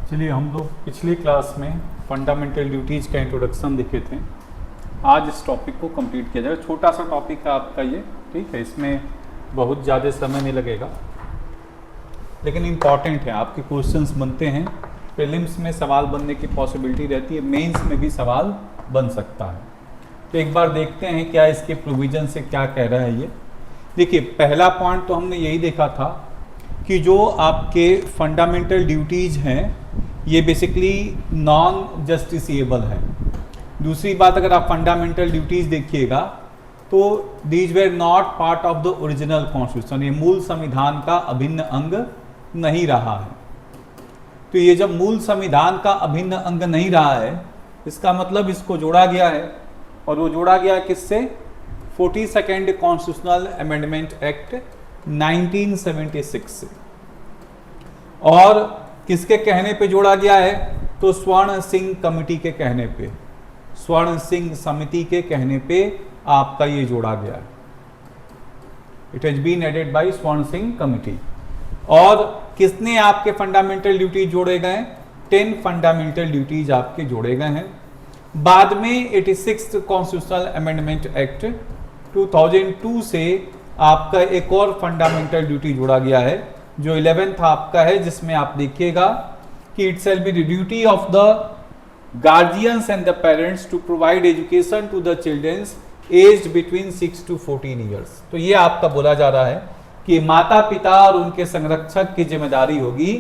चलिए, हम लोग पिछली क्लास में फंडामेंटल ड्यूटीज़ का इंट्रोडक्शन देखे थे। आज इस टॉपिक को कंप्लीट किया जाएगा। छोटा सा टॉपिक है आपका ये, ठीक है, इसमें बहुत ज़्यादा समय नहीं लगेगा, लेकिन इम्पॉर्टेंट है। आपके क्वेश्चंस बनते हैं, प्रीलिम्स में सवाल बनने की पॉसिबिलिटी रहती है, मेंस में भी सवाल बन सकता है। तो एक बार देखते हैं क्या इसके प्रोविजन से क्या कह रहा है ये। देखिए, पहला पॉइंट तो हमने यही देखा था कि जो आपके फंडामेंटल ड्यूटीज़ हैं ये बेसिकली नॉन जस्टिसिएबल है। दूसरी बात, अगर आप फंडामेंटल ड्यूटीज़ देखिएगा तो these were not part of the original constitution, ये मूल संविधान का अभिन्न अंग नहीं रहा है। तो ये जब मूल संविधान का अभिन्न अंग नहीं रहा है, इसका मतलब इसको जोड़ा गया है, और वो जोड़ा गया किससे? 42nd कॉन्स्टिट्यूशनल अमेंडमेंट एक्ट 1976 से। और किसके कहने पे जोड़ा गया है? तो स्वर्ण सिंह कमेटी के कहने पे, स्वर्ण सिंह समिति के कहने पे आपका ये जोड़ा गया है। It has been added by Swaran Singh committee. और किसने आपके फंडामेंटल ड्यूटीज जोड़े गए? 10 फंडामेंटल ड्यूटीज आपके जोड़े गए हैं। बाद में 86th कॉन्स्टिट्यूशनल अमेंडमेंट एक्ट 2002 से आपका एक और फंडामेंटल ड्यूटी जोड़ा गया है, जो 11th आपका है, जिसमें आप देखिएगा कि it shall be the duty of the guardians and the parents to provide education to the childrens aged between 6 to 14 years. तो ये आपका बोला जा रहा है कि माता पिता और उनके संरक्षक की जिम्मेदारी होगी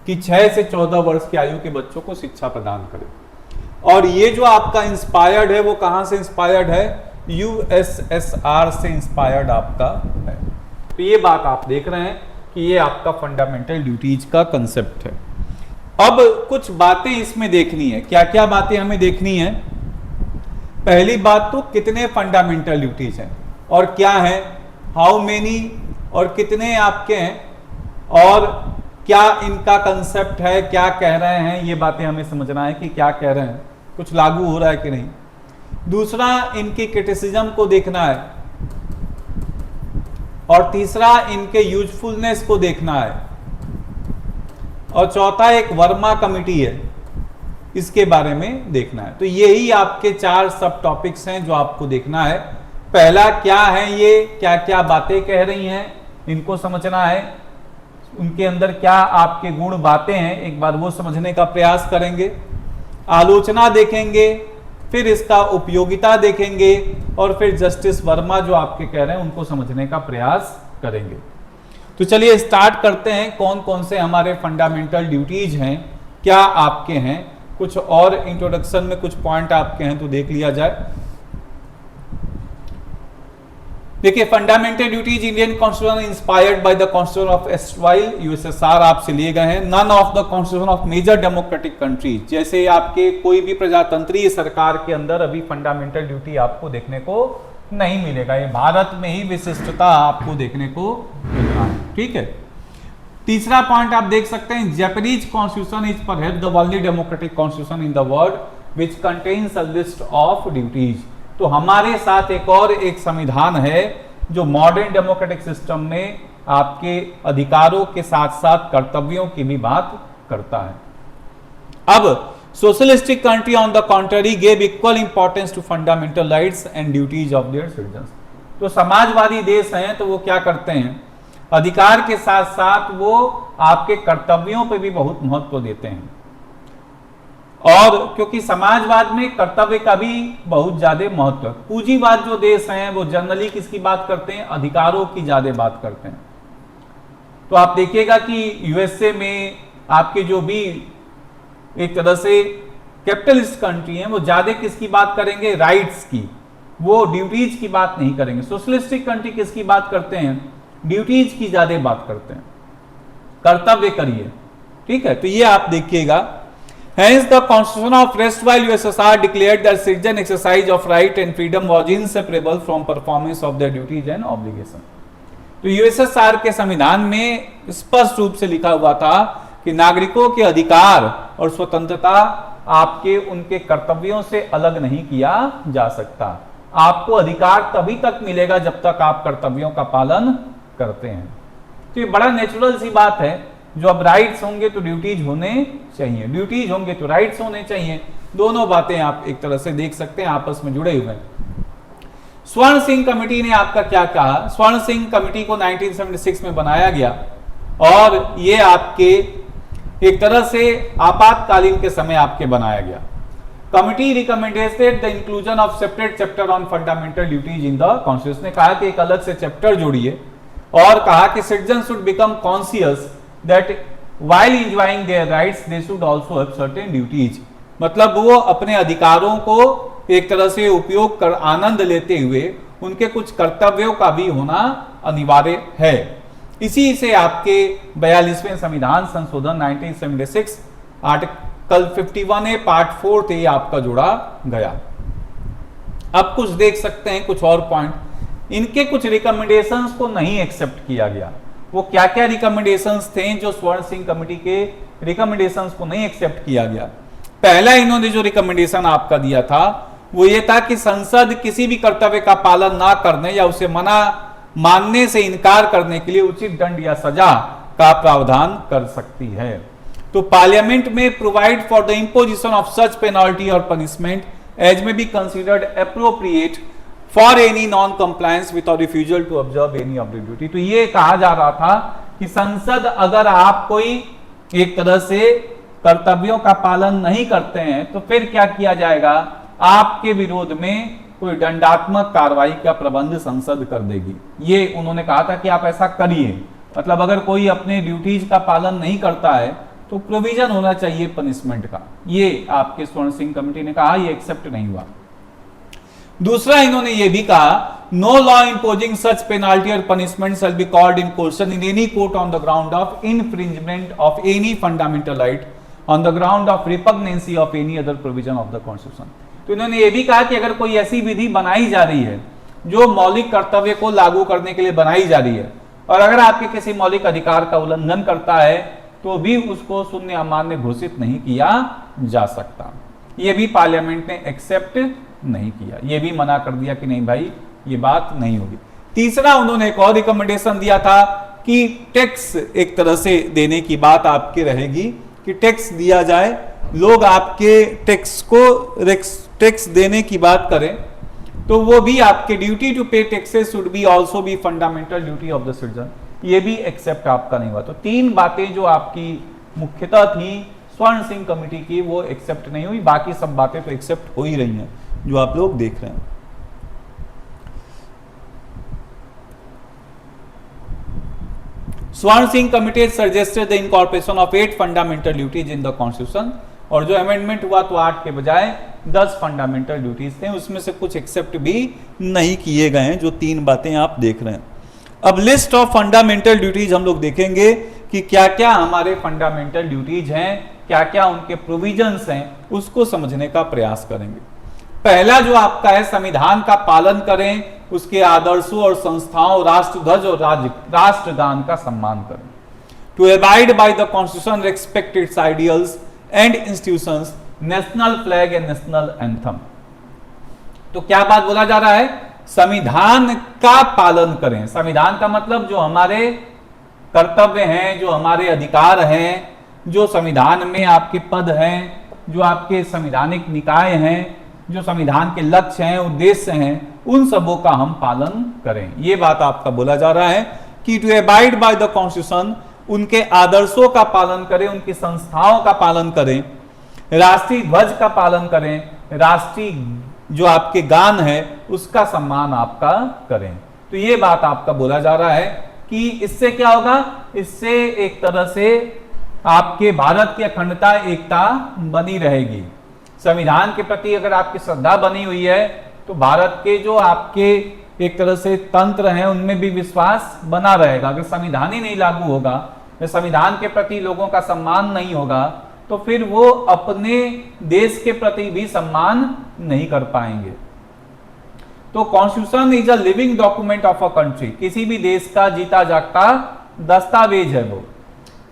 कि 6 से 14 वर्ष की आयु के बच्चों को शिक्षा प्रदान करें। और ये जो आपका इंस्पायर्ड है वो कहां से इंस्पायर्ड है? यूएसएसआर से इंस्पायर्ड आपका है। तो ये बात आप देख रहे हैं कि ये आपका फंडामेंटल ड्यूटीज का कंसेप्ट है। अब कुछ बातें इसमें देखनी है। क्या क्या बातें हमें देखनी है? पहली बात तो कितने फंडामेंटल ड्यूटीज हैं और क्या है, हाउ मेनी, और कितने आपके हैं, और क्या इनका कंसेप्ट है, क्या कह रहे हैं, ये बातें हमें समझना है कि क्या कह रहे हैं, कुछ लागू हो रहा है कि नहीं। दूसरा, इनकी क्रिटिसिज्म को देखना है, और तीसरा, इनके यूजफुलनेस को देखना है, और चौथा एक वर्मा कमेटी है, इसके बारे में देखना है। तो यही आपके 4 सब टॉपिक्स हैं जो आपको देखना है। पहला क्या है, ये क्या क्या बातें कह रही हैं, इनको समझना है। उनके अंदर क्या आपके गुण बातें हैं, एक बार वो समझने का प्रयास करेंगे। आलोचना देखेंगे, फिर इसका उपयोगिता देखेंगे, और फिर जस्टिस वर्मा जो आपके कह रहे हैं उनको समझने का प्रयास करेंगे। तो चलिए स्टार्ट करते हैं। कौन कौन से हमारे फंडामेंटल ड्यूटीज हैं, क्या आपके हैं। कुछ और इंट्रोडक्शन में कुछ पॉइंट आपके हैं तो देख लिया जाए। देखिए, fundamental duties Indian constitution inspired by the constitution of erstwhile USSR आपसे लिए गए हैं। None of the constitution of major democratic countries, जैसे आपके कोई भी प्रजातंत्रीय सरकार के अंदर अभी फंडामेंटल ड्यूटी आपको देखने को नहीं मिलेगा। ये भारत में ही विशिष्टता आपको देखने को मिल रहा है, ठीक है। तीसरा पॉइंट आप देख सकते हैं, Japanese constitution is perhaps the only democratic constitution in the world which contains a list of duties. तो हमारे साथ एक और एक संविधान है जो मॉडर्न डेमोक्रेटिक सिस्टम में आपके अधिकारों के साथ साथ कर्तव्यों की भी बात करता है। अब socialistic country on the contrary gave equal importance to fundamental rights and duties of their citizens. तो समाजवादी देश हैं तो वो क्या करते हैं, अधिकार के साथ साथ वो आपके कर्तव्यों पे भी बहुत महत्व देते हैं। और क्योंकि समाजवाद में कर्तव्य का भी बहुत ज्यादा महत्व है। पूंजीवाद जो देश हैं वो जनरली किसकी बात करते हैं? अधिकारों की ज्यादा बात करते हैं। तो आप देखिएगा कि यूएसए में आपके जो भी एक तरह से कैपिटलिस्ट कंट्री हैं वो ज्यादा किसकी बात करेंगे? राइट्स की, वो ड्यूटीज की बात नहीं करेंगे। सोशलिस्टिक कंट्री किसकी बात करते हैं? ड्यूटीज की ज्यादा बात करते हैं, कर्तव्य करिए, ठीक है। तो ये आप देखिएगा। Hence, the Constitution of erstwhile USSR declared that citizen exercise of right and freedom was inseparable from performance of their duties and obligation. तो यूएसएसआर के संविधान में स्पष्ट रूप से लिखा हुआ था कि नागरिकों के अधिकार और स्वतंत्रता आपके उनके कर्तव्यों से अलग नहीं किया जा सकता। आपको अधिकार तभी तक मिलेगा जब तक आप कर्तव्यों का पालन करते हैं। तो ये बड़ा नेचुरल सी बात है जो अब राइट्स होंगे तो ड्यूटीज होने चाहिए, ड्यूटीज होंगे तो राइट्स होने चाहिए। दोनों बातें आप एक तरह से देख सकते हैं आपस में जुड़े हुए हैं। स्वर्ण सिंह कमेटी ने आपका क्या कहा? स्वर्ण सिंह कमेटी को 1976 में बनाया गया और ये आपके एक तरह से आपातकालीन के समय आपके बनाया गया। Committee recommended the inclusion of separate chapter on fundamental duties in the constitution ने कहा कि एक अलग से चैप्टर जोड़िए और कहा कि citizen should become conscious that while enjoying their rights they should also have certain duties. मतलब वो अपने अधिकारों को एक तरह से उपयोग कर आनंद लेते हुए उनके कुछ कर्तव्यों का भी होना अनिवार्य है। इसी से आपके 42वें संविधान संशोधन 1976 आर्टिकल 51A पार्ट 4 थे आपका जोड़ा गया। अब कुछ देख सकते हैं कुछ और पॉइंट, इनके कुछ रिकमेंडेशंस को नहीं एक्सेप्ट किया गया। वो क्या क्या रिकमेंडेशंस थे जो स्वर्ण सिंह कमेटी के रिकमेंडेशंस को नहीं एक्सेप्ट किया गया? पहला इन्होंने जो रिकमेंडेशन आपका दिया था वो ये था कि संसद किसी भी कर्तव्य का पालन ना करने या उसे मना मानने से इनकार करने के लिए उचित दंड या सजा का प्रावधान कर सकती है। तो पार्लियामेंट में provide for the imposition of such penalty और punishment as may be considered appropriate for any non compliance with refusal to observe any of the duty. तो ये कहा जा रहा था कि संसद अगर आप कोई एक तरह से कर्तव्यों का पालन नहीं करते हैं तो फिर क्या किया जाएगा? आपके विरोध में कोई दंडात्मक कार्रवाई का प्रबंध संसद कर देगी। ये उन्होंने कहा था कि आप ऐसा करिए, मतलब अगर कोई अपने ड्यूटीज का पालन नहीं करता है तो प्रोविजन होना चाहिए पनिशमेंट का। ये आपके स्वर्ण सिंह कमेटी ने कहा, ये एक्सेप्ट नहीं हुआ। दूसरा इन्होंने ये भी कहा, no law imposing such penalty और punishment shall be called in question in any court on the ground of infringement of any fundamental right on the ground of repugnancy of any other provision of the constitution. तो इन्होंने ये भी कहा कि अगर कोई ऐसी विधि बनाई जा रही है जो मौलिक कर्तव्य को लागू करने के लिए बनाई जा रही है और अगर आपके किसी मौलिक अधिकार का उल्लंघन करता है तो भी उसको शून्य अमान्य घोषित नहीं किया जा सकता। ये भी पार्लियामेंट ने एक्सेप्ट नहीं किया, ये भी मना कर दिया कि नहीं भाई ये बात नहीं होगी। तीसरा उन्होंने एक और रिकमेंडेशन दिया था कि टैक्स एक तरह से देने की बात आपकी रहेगी कि टैक्स दिया जाए, लोग आपके टैक्स देने की बात करें तो वो भी आपके ड्यूटी टू पे taxes should be also be fundamental duty of the citizen. ये भी एक्सेप्ट आपका नहीं हुआ। तो तीन बातें जो आपकी मुख्यतः थी स्वर्ण सिंह कमेटी की वो एक्सेप्ट नहीं हुई, बाकी सब बातें तो एक्सेप्ट हो ही रही हैं जो आप लोग देख रहे हैं। स्वर्ण Singh committee suggested the incorporation of 8 fundamental duties in the constitution, और जो अमेंडमेंट हुआ तो 8 के बजाय 10 फंडामेंटल ड्यूटीज थे, उसमें से कुछ एक्सेप्ट भी नहीं किए गए हैं, जो तीन बातें आप देख रहे हैं। अब लिस्ट ऑफ फंडामेंटल ड्यूटीज हम लोग देखेंगे कि क्या क्या हमारे फंडामेंटल ड्यूटीज हैं, क्या क्या उनके प्रोविजंस हैं, उसको समझने का प्रयास करेंगे। पहला जो आपका है, संविधान का पालन करें, उसके आदर्शों और संस्थाओं, राष्ट्रध्वज और राष्ट्रगान का सम्मान करें। To abide by the constitution, respect its ideals and institutions, national flag and national anthem. तो क्या बात बोला जा रहा है? संविधान का पालन करें। संविधान का मतलब जो हमारे कर्तव्य हैं, जो हमारे अधिकार हैं, जो संविधान में आपके पद हैं, जो आपके संवैधानिक निकाय हैं, जो संविधान के लक्ष्य हैं, उद्देश्य हैं, उन सबों का हम पालन करें। ये बात आपका बोला जा रहा है कि to abide by the constitution, उनके आदर्शों का पालन करें, उनकी संस्थाओं का पालन करें, राष्ट्रीय ध्वज का पालन करें, राष्ट्रीय जो आपके गान है उसका सम्मान आपका करें। तो ये बात आपका बोला जा रहा है कि इससे क्या होगा? इससे एक तरह से आपके भारत की अखंडता, एकता बनी रहेगी। संविधान के प्रति अगर आपकी श्रद्धा बनी हुई है तो भारत के जो आपके एक तरह से तंत्र हैं उनमें भी विश्वास बना रहेगा। अगर संविधान ही नहीं लागू होगा, संविधान के प्रति लोगों का सम्मान नहीं होगा, तो फिर वो अपने देश के प्रति भी सम्मान नहीं कर पाएंगे। तो constitution is a living document of a country, किसी भी देश का जीता जागता दस्तावेज है वो।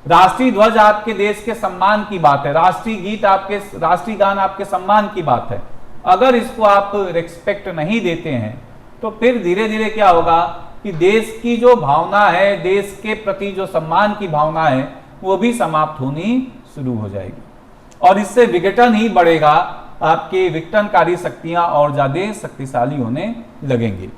राष्ट्रीय ध्वज आपके देश के सम्मान की बात है, राष्ट्रीय गीत आपके, राष्ट्रीय गान आपके सम्मान की बात है। अगर इसको आप रिस्पेक्ट नहीं देते हैं तो फिर धीरे धीरे क्या होगा कि देश की जो भावना है, देश के प्रति जो सम्मान की भावना है, वो भी समाप्त होनी शुरू हो जाएगी और इससे विघटन ही बढ़ेगा, आपके विघटनकारी शक्तियां और ज्यादा शक्तिशाली होने लगेंगी।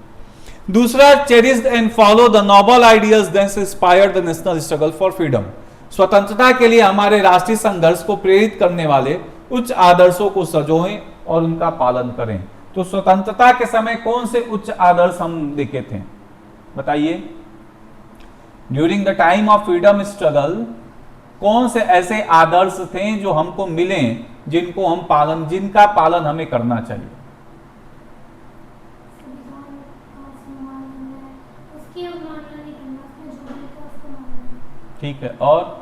दूसरा, cherished and follow the noble ideals that inspired the national struggle for freedom. स्वतंत्रता के लिए हमारे राष्ट्रीय संघर्ष को प्रेरित करने वाले उच्च आदर्शों को सजोएं और उनका पालन करें। तो स्वतंत्रता के समय कौन से उच्च आदर्श हम देखे थे, बताइए? During the time of freedom struggle कौन से ऐसे आदर्श थे जो हमको मिले, जिनका पालन हमें करना चाहिए? ठीक है। और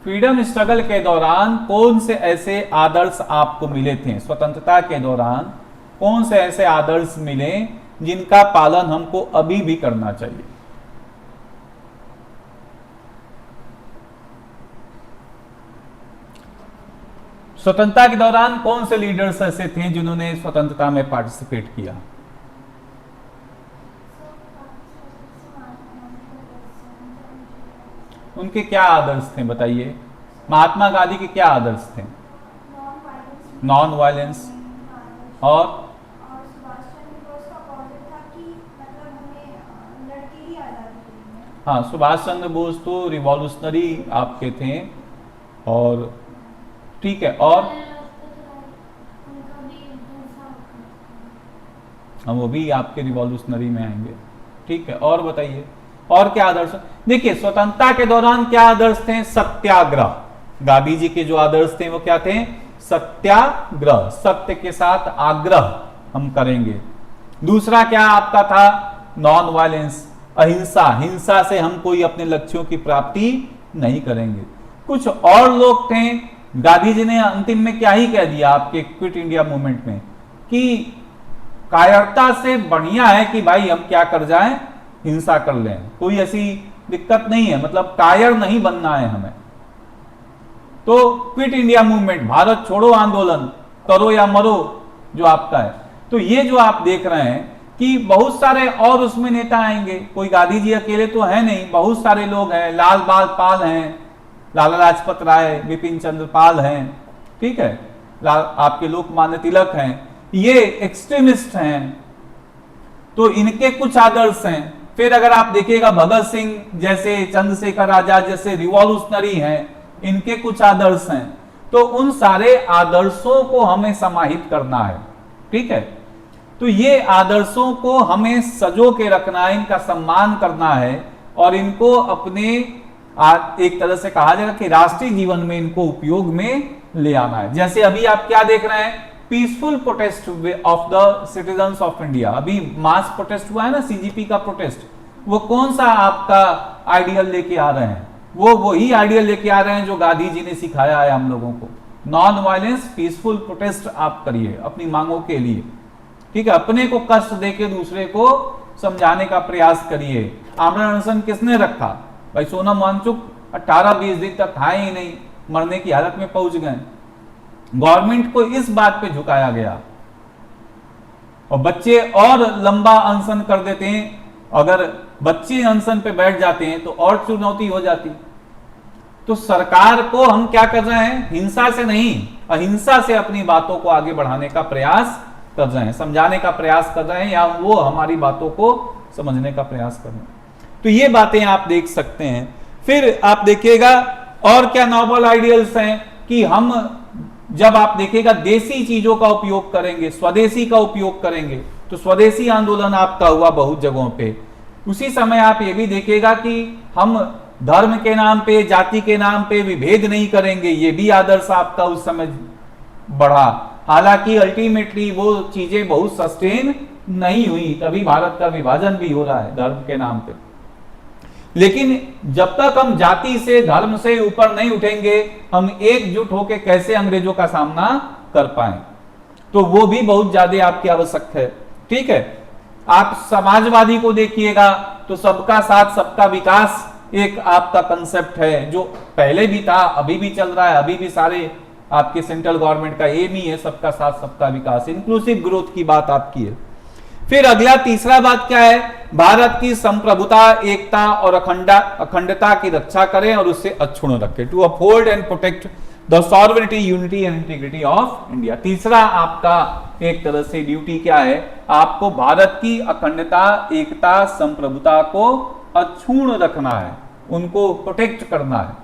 फ्रीडम स्ट्रगल के दौरान कौन से ऐसे आदर्श आपको मिले थे? स्वतंत्रता के दौरान कौन से ऐसे आदर्श मिले जिनका पालन हमको अभी भी करना चाहिए? स्वतंत्रता के दौरान कौन से लीडर्स ऐसे थे जिन्होंने स्वतंत्रता में पार्टिसिपेट किया? उनके क्या आदर्श थे बताइए? महात्मा गांधी के क्या आदर्श थे? Non violence. और हाँ, सुभाष चंद्र बोस तो रिवॉल्यूशनरी आपके थे। और ठीक है, और हम वो भी आपके रिवॉल्यूशनरी में आएंगे। ठीक है, और बताइए और क्या आदर्श? देखिए, स्वतंत्रता के दौरान क्या आदर्श थे? सत्याग्रह। गांधी जी के जो आदर्श थे वो क्या थे? सत्याग्रह, सत्य के साथ आग्रह हम करेंगे। दूसरा क्या आपका था? नॉन वायलेंस, अहिंसा। हिंसा से हम कोई अपने लक्ष्यों की प्राप्ति नहीं करेंगे। कुछ और लोग थे, गांधी जी ने अंतिम में क्या ही कह दिया आपके क्विट इंडिया मूवमेंट में कि कायरता से बढ़िया है कि भाई हम क्या कर जाएं, हिंसा कर लें, कोई ऐसी दिक्कत नहीं है, मतलब कायर नहीं बनना है हमें। तो क्विट इंडिया मूवमेंट, भारत छोड़ो आंदोलन, करो या मरो जो आपका है। तो ये जो आप देख रहे हैं कि बहुत सारे और उसमें नेता आएंगे, कोई गांधी जी अकेले तो है नहीं, बहुत सारे लोग हैं। लाल बाल पाल हैं, लाला लाजपत राय, बिपिन चंद्र पाल हैं, ठीक है, आपके लोकमान्य तिलक हैं, ये एक्सट्रीमिस्ट हैं। तो इनके कुछ आदर्श हैं। फिर अगर आप देखिएगा भगत सिंह जैसे, चंद्रशेखर आजाद जैसे रिवॉल्यूशनरी हैं, इनके कुछ आदर्श हैं। तो उन सारे आदर्शों को हमें समाहित करना है, ठीक है। तो ये आदर्शों को हमें सजो के रखना है, इनका सम्मान करना है और इनको अपने एक तरह से कहा जाएगा कि राष्ट्रीय जीवन में इनको उपयोग में ले आना है। जैसे अभी आप क्या देख रहे हैं? Peaceful protest of the citizens of India. अभी मास प्रोटेस्ट हुआ है ना, सीजीपी का प्रोटेस्ट। वो कौन सा आपका आइडियल लेके आ रहे हैं? वो वही आइडियल लेके आ रहे हैं जो गांधी जी ने सिखाया है हम लोगों को। नॉन वायलेंस, पीसफुल प्रोटेस्ट आप करिए अपनी मांगों के लिए, ठीक है। अपने को कष्ट देके दूसरे को समझाने का प्रयास करिए। आमरण अनशन किसने रखा? भाई सोनम वांगचुक 18-20 दिन तक खाए ही नहीं, मरने की हालत में पहुंच गए। गवर्नमेंट को इस बात पे झुकाया गया और बच्चे और लंबा अनशन कर देते हैं। अगर बच्चे अनशन पे बैठ जाते हैं तो और चुनौती हो जाती। तो सरकार को हम क्या कर रहे हैं? हिंसा से नहीं, अहिंसा से अपनी बातों को आगे बढ़ाने का प्रयास कर रहे हैं, समझाने का प्रयास कर रहे हैं, या वो हमारी बातों को समझने का प्रयास कर रहे हैं। तो ये बातें आप देख सकते हैं। फिर आप देखिएगा और क्या नोबल आइडियल्स हैं कि हम जब आप देखिएगा देसी चीजों का उपयोग करेंगे, स्वदेशी का उपयोग करेंगे। तो स्वदेशी आंदोलन आपका हुआ बहुत जगहों पे। उसी समय आप ये भी देखिएगा कि हम धर्म के नाम पे, जाति के नाम पे विभेद नहीं करेंगे, ये भी आदर्श आपका उस समय बढ़ा। हालांकि अल्टीमेटली वो चीजें बहुत सस्टेन नहीं हुई, तभी भारत का विभाजन भी हो रहा है धर्म के नाम पे। लेकिन जब तक हम जाति से, धर्म से ऊपर नहीं उठेंगे, हम एकजुट होकर कैसे अंग्रेजों का सामना कर पाए, तो वो भी बहुत ज्यादा आपकी आवश्यक है, ठीक है। आप समाजवादी को देखिएगा तो सबका साथ सबका विकास एक आपका कंसेप्ट है, जो पहले भी था, अभी भी चल रहा है, अभी भी सारे आपके सेंट्रल गवर्नमेंट का एम ही है सबका साथ सबका विकास, इंक्लूसिव ग्रोथ की बात आपकी है। फिर अगला तीसरा बात क्या है, भारत की संप्रभुता, एकता और अखंडता की रक्षा करें और उससे अक्षुण्ण रखें। To uphold and protect the sovereignty, unity and integrity of India. तीसरा आपका एक तरह से ड्यूटी क्या है, आपको भारत की अखंडता, एकता, संप्रभुता को अक्षुण्ण रखना है, उनको प्रोटेक्ट करना है।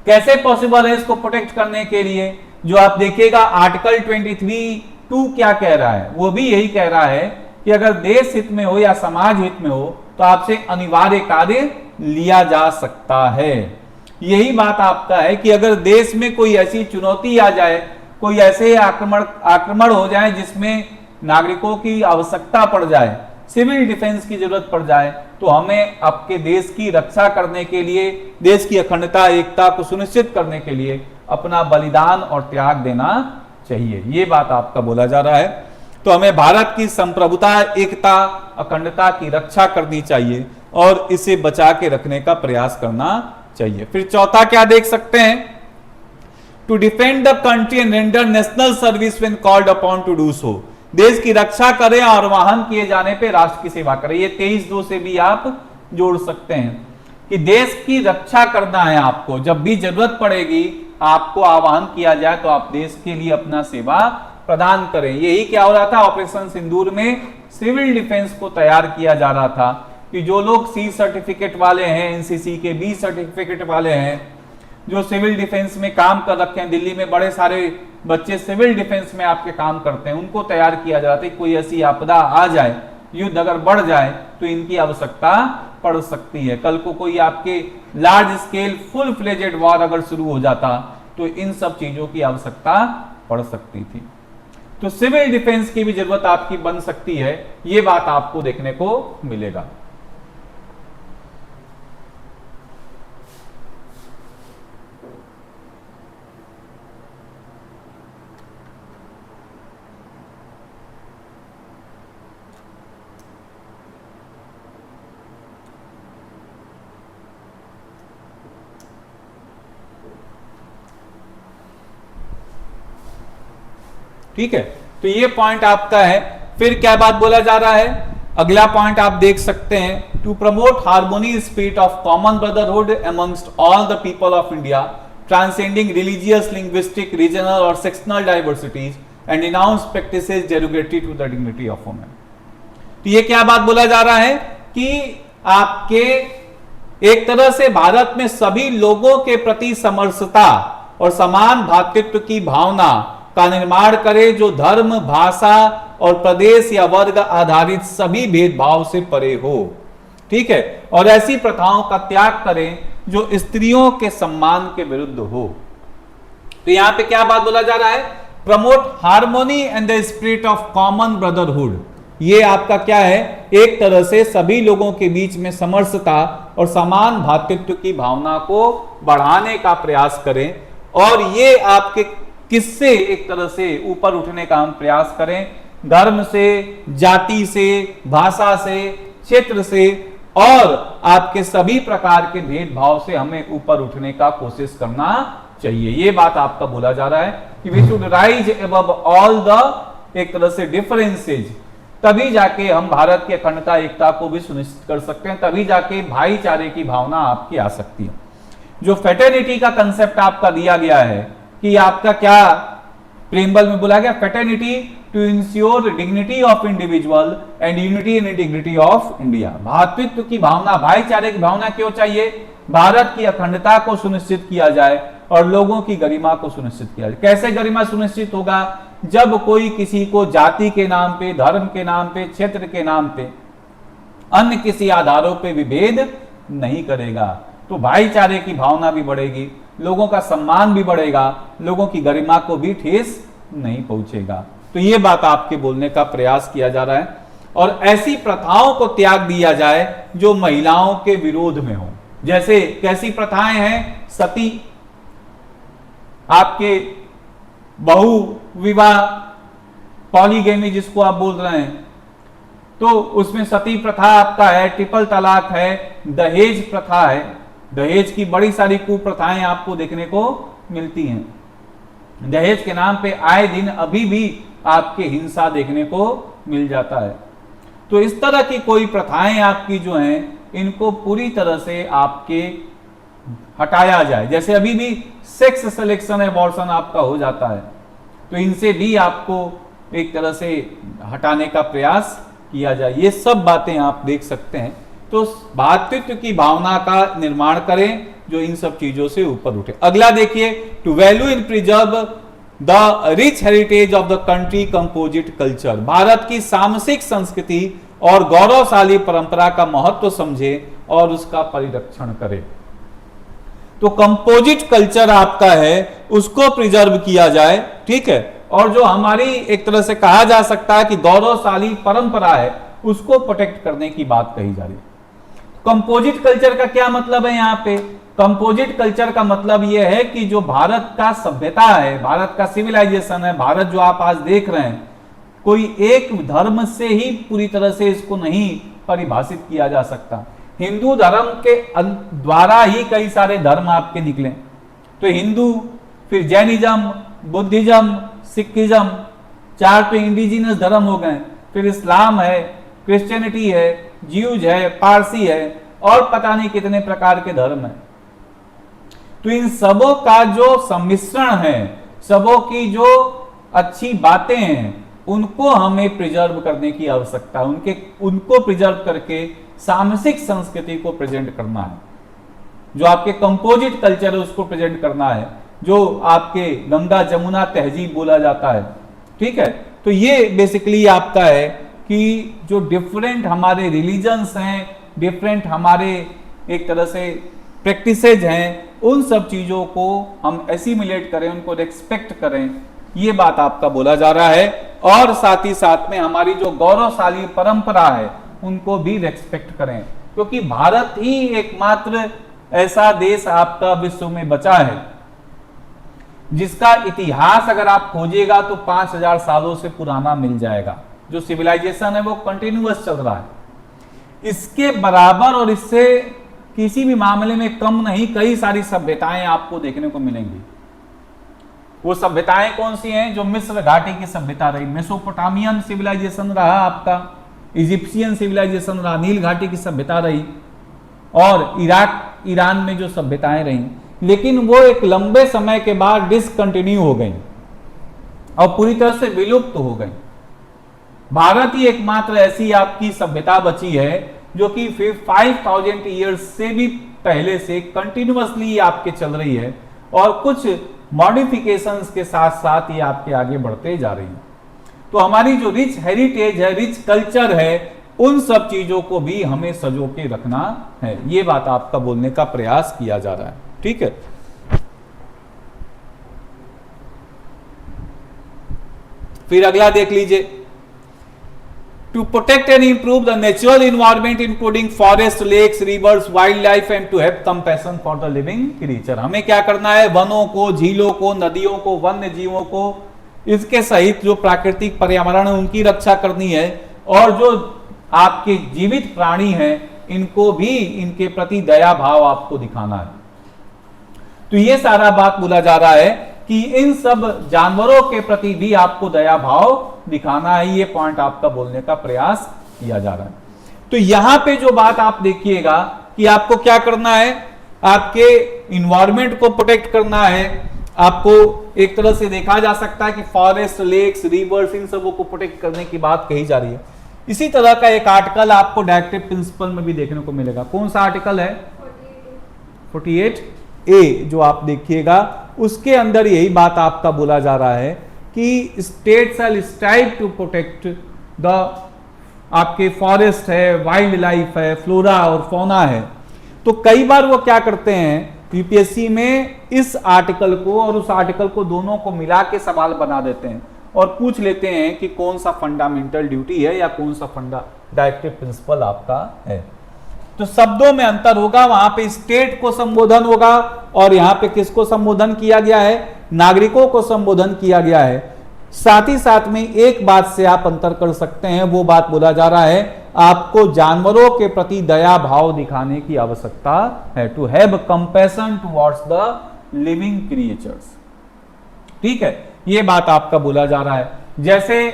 कैसे पॉसिबल है इसको प्रोटेक्ट करने के लिए? जो आप देखिएगा आर्टिकल 23(2) क्या कह रहा है, वो भी यही कह रहा है कि अगर देश हित में हो या समाज हित में हो तो आपसे अनिवार्य कार्य लिया जा सकता है। यही बात आपका है कि अगर देश में कोई ऐसी चुनौती आ जाए, कोई ऐसे आक्रमण हो जाए जिसमें नागरिकों की आवश्यकता पड़ जाए, सिविल डिफेंस की जरूरत पड़ जाए, तो हमें आपके देश की रक्षा करने के लिए, देश की अखंडता, एकता को सुनिश्चित करने के लिए अपना बलिदान और त्याग देना चाहिए। ये बात आपका बोला जा रहा है। तो हमें भारत की संप्रभुता, एकता, अखंडता की रक्षा करनी चाहिए और इसे बचा के रखने का प्रयास करना चाहिए। फिर चौथा क्या देख सकते हैं, to defend the country and render national service when called upon to do so. देश की रक्षा करें और आह्वान किए जाने पे राष्ट्र की सेवा करें। ये 23(2) से भी आप जोड़ सकते हैं कि देश की रक्षा करना है आपको, जब भी जरूरत पड़ेगी आपको आह्वान किया जाए तो आप देश के लिए अपना सेवा प्रदान करें। यही क्या हो रहा था, ऑपरेशन सिंदूर में सिविल डिफेंस को तैयार किया जा रहा था कि जो लोग C सर्टिफिकेट वाले हैं, एनसीसी के B सर्टिफिकेट वाले हैं, जो सिविल डिफेंस में काम कर रखे हैं, दिल्ली में बड़े सारे बच्चे सिविल डिफेंस में आपके काम करते हैं, उनको तैयार किया जाता है। कोई ऐसी आपदा आ जाए, युद्ध अगर बढ़ जाए तो इनकी आवश्यकता पड़ सकती है। कल को कोई आपके large scale full fledged war अगर शुरू हो जाता तो इन सब चीजों की आवश्यकता पड़ सकती थी। तो सिविल डिफेंस की भी जरूरत आपकी बन सकती है, ये बात आपको देखने को मिलेगा। ठीक है, तो ये पॉइंट आपका है। फिर क्या बात बोला जा रहा है, अगला पॉइंट आप देख सकते हैं, to promote harmony, spirit of common brotherhood amongst all the people of India, transcending religious, linguistic, regional और sectional diversities and denounce practices derogatory to the dignity of women. तो ये क्या बात बोला जा रहा है कि आपके एक तरह से भारत में सभी लोगों के प्रति समरसता और समान भ्रातृत्व की भावना का निर्माण करे, जो धर्म, भाषा और प्रदेश या वर्ग आधारित सभी भेदभाव से परे हो। ठीक है, और ऐसी प्रथाओं का त्याग करें जो स्त्रियों के सम्मान के विरुद्ध हो। तो यहां पे क्या बात बोला जा रहा है, promote harmony and the spirit of common brotherhood. ये आपका क्या है, एक तरह से सभी लोगों के बीच में समरसता और समान भ्रातृत्व की भावना को बढ़ाने का प्रयास करें, और ये आपके किससे एक तरह से ऊपर उठने का हम प्रयास करें, धर्म से, जाति से, भाषा से, क्षेत्र से और आपके सभी प्रकार के भेदभाव से हमें ऊपर उठने का कोशिश करना चाहिए। ये बात आपका बोला जा रहा है कि we should rise above all the एक तरह से डिफरेंसेज, तभी जाके हम भारत की अखंडता, एकता को भी सुनिश्चित कर सकते हैं, तभी जाके भाईचारे की भावना आपकी आ सकती है। जो फेटर्निटी का कंसेप्ट आपका दिया गया है कि आपका क्या प्रीएम्बल में बोला गया, fraternity to ensure dignity of individual and unity and integrity of India. भातृत्व की भावना, भाईचारे की भावना क्यों चाहिए, भारत की अखंडता को सुनिश्चित किया जाए और लोगों की गरिमा को सुनिश्चित किया जाए। कैसे गरिमा सुनिश्चित होगा, जब कोई किसी को जाति के नाम पे, धर्म के नाम पे, क्षेत्र के नाम पे, अन्य किसी आधारों पे विभेद नहीं करेगा, तो भाईचारे की भावना भी बढ़ेगी, लोगों का सम्मान भी बढ़ेगा, लोगों की गरिमा को भी ठेस नहीं पहुंचेगा। तो ये बात आपके बोलने का प्रयास किया जा रहा है, और ऐसी प्रथाओं को त्याग दिया जाए जो महिलाओं के विरोध में हो। जैसे कैसी प्रथाएं हैं, सती, आपके बहु विवाह, पॉलीगेमी जिसको आप बोल रहे हैं, तो उसमें सती प्रथा आपका है, ट्रिपल तलाक है, दहेज प्रथा है, दहेज की बड़ी सारी कुप्रथाएं आपको देखने को मिलती हैं। दहेज के नाम पे आए दिन अभी भी आपके हिंसा देखने को मिल जाता है। तो इस तरह की कोई प्रथाएं आपकी जो हैं इनको पूरी तरह से आपके हटाया जाए। जैसे अभी भी सेक्स सिलेक्शन एबॉर्शन आपका हो जाता है, तो इनसे भी आपको एक तरह से हटाने का प्रयास किया जाए। ये सब बातें आप देख सकते हैं। तो भातृत्व की भावना का निर्माण करें जो इन सब चीजों से ऊपर उठे। अगला देखिए, to value and preserve the rich heritage of the country composite culture. Bharat की सामसिक संस्कृति और गौरवशाली परंपरा का महत्व समझे और उसका परिरक्षण करे। तो कंपोजिट कल्चर आपका है उसको प्रिजर्व किया जाए, ठीक है। और जो हमारी एक तरह से कहा जा सकता है कि गौरवशाली परंपरा है उसको प्रोटेक्ट करने की बात कही जा रही है। कंपोजिट कल्चर का क्या मतलब है यहाँ पे? कंपोजिट कल्चर का मतलब यह है कि जो भारत का सभ्यता है, भारत का सिविलाइजेशन है, भारत जो आप आज देख रहे हैं, कोई एक धर्म से ही पूरी तरह से इसको नहीं परिभाषित किया जा सकता। हिंदू धर्म के द्वारा ही कई सारे धर्म आपके निकले। तो हिंदू, फिर जैनिज्म, बुद्धिज्म, सिखिज्म, 4 तो इंडिजिनस धर्म हो गए, फिर इस्लाम है, क्रिश्चियनिटी है, ज्यूज है, पारसी है और पता नहीं कितने प्रकार के धर्म है। तो इन सबों का जो सम्मिश्रण है, सबों की जो अच्छी बातें हैं, उनको हमें प्रिजर्व करने की आवश्यकता है। उनको प्रिजर्व करके सामसिक संस्कृति को प्रेजेंट करना है। जो आपके कंपोजिट कल्चर है उसको प्रेजेंट करना है, जो आपके गंगा जमुना तहजीब बोला जाता है, ठीक है। तो ये बेसिकली आपका है कि जो डिफरेंट हमारे रिलीजन्स हैं, डिफरेंट हमारे एक तरह से प्रैक्टिसेज हैं, उन सब चीजों को हम एसिमिलेट करें, उनको रेस्पेक्ट करें, ये बात आपका बोला जा रहा है। और साथ ही साथ में हमारी जो गौरवशाली परंपरा है उनको भी रेस्पेक्ट करें, क्योंकि भारत ही एकमात्र ऐसा देश आपका विश्व में बचा है जिसका इतिहास अगर आप खोजेगा तो 5000 सालों से पुराना मिल जाएगा। जो सिविलाइजेशन है वो कंटिन्यूअस चल रहा है। इसके बराबर और इससे किसी भी मामले में कम नहीं कई सारी सभ्यताएं आपको देखने को मिलेंगी। वो सभ्यताएं कौन सी हैं? जो मिस्र घाटी की सभ्यता रही, मेसोपोटामियन सिविलाइजेशन रहा आपका, इजिप्शियन सिविलाइजेशन रहा, नील घाटी की सभ्यता रही, और इराक ईरान में जो सभ्यताएं रही, लेकिन वो एक लंबे समय के बाद डिसकंटिन्यू हो गई और पूरी तरह से विलुप्त हो गई। भारत ही एकमात्र ऐसी आपकी सभ्यता बची है जो कि 5000 ईयर्स से भी पहले से कंटिन्यूअसली आपके चल रही है और कुछ मॉडिफिकेशंस के साथ साथ ये आपके आगे बढ़ते जा रही है। तो हमारी जो रिच हेरिटेज है, रिच कल्चर है, उन सब चीजों को भी हमें सजो के रखना है। ये बात आपका बोलने का प्रयास किया जा रहा है, ठीक है। फिर अगला देख लीजिए, to protect and improve the natural environment including forest, lakes, rivers, wild life and to have compassion for the living creature. हमें क्या करना है? वनों को, झीलों को, नदियों को, वन्य जीवों को, इसके सहित जो प्राकृतिक पर्यावरण है उनकी रक्षा करनी है, और जो आपके जीवित प्राणी हैं इनको भी इनके प्रति दया भाव आपको दिखाना है। तो ये सारा बात बोला जा रहा है कि इन सब जानवरों के प्रति भी आपको दया भाव दिखाना है। ये पॉइंट आपका बोलने का प्रयास किया जा रहा है। तो यहां पे जो बात आप देखिएगा कि आपको क्या करना है, आपके इन्वायरमेंट को प्रोटेक्ट करना है। आपको एक तरह से देखा जा सकता है कि फॉरेस्ट, लेक्स, रिवर्स, इन सबों को प्रोटेक्ट करने की बात कही जा रही है। इसी तरह का एक आर्टिकल आपको डायरेक्टिव प्रिंसिपल में भी देखने को मिलेगा। कौन सा आर्टिकल है? 48A जो आप देखिएगा, उसके अंदर यही बात आपका बोला जा रहा है कि state shall strive to protect the आपके फॉरेस्ट है, वाइल्ड लाइफ है, फ्लोरा और फौना है। तो कई बार वो क्या करते हैं यूपीएससी में, इस आर्टिकल को और उस आर्टिकल को दोनों को मिला के सवाल बना देते हैं और पूछ लेते हैं कि कौन सा फंडामेंटल ड्यूटी है या कौन सा डायरेक्टिव प्रिंसिपल आपका है। तो शब्दों में अंतर होगा, वहां पे स्टेट को संबोधन होगा और यहां पे किसको संबोधन किया गया है? नागरिकों को संबोधन किया गया है। साथ ही साथ में एक बात से आप अंतर कर सकते हैं, वो बात बोला जा रहा है आपको जानवरों के प्रति दया भाव दिखाने की आवश्यकता है, to have compassion towards the living creatures. ठीक है, ये बात आपका बोला जा रहा है। जैसे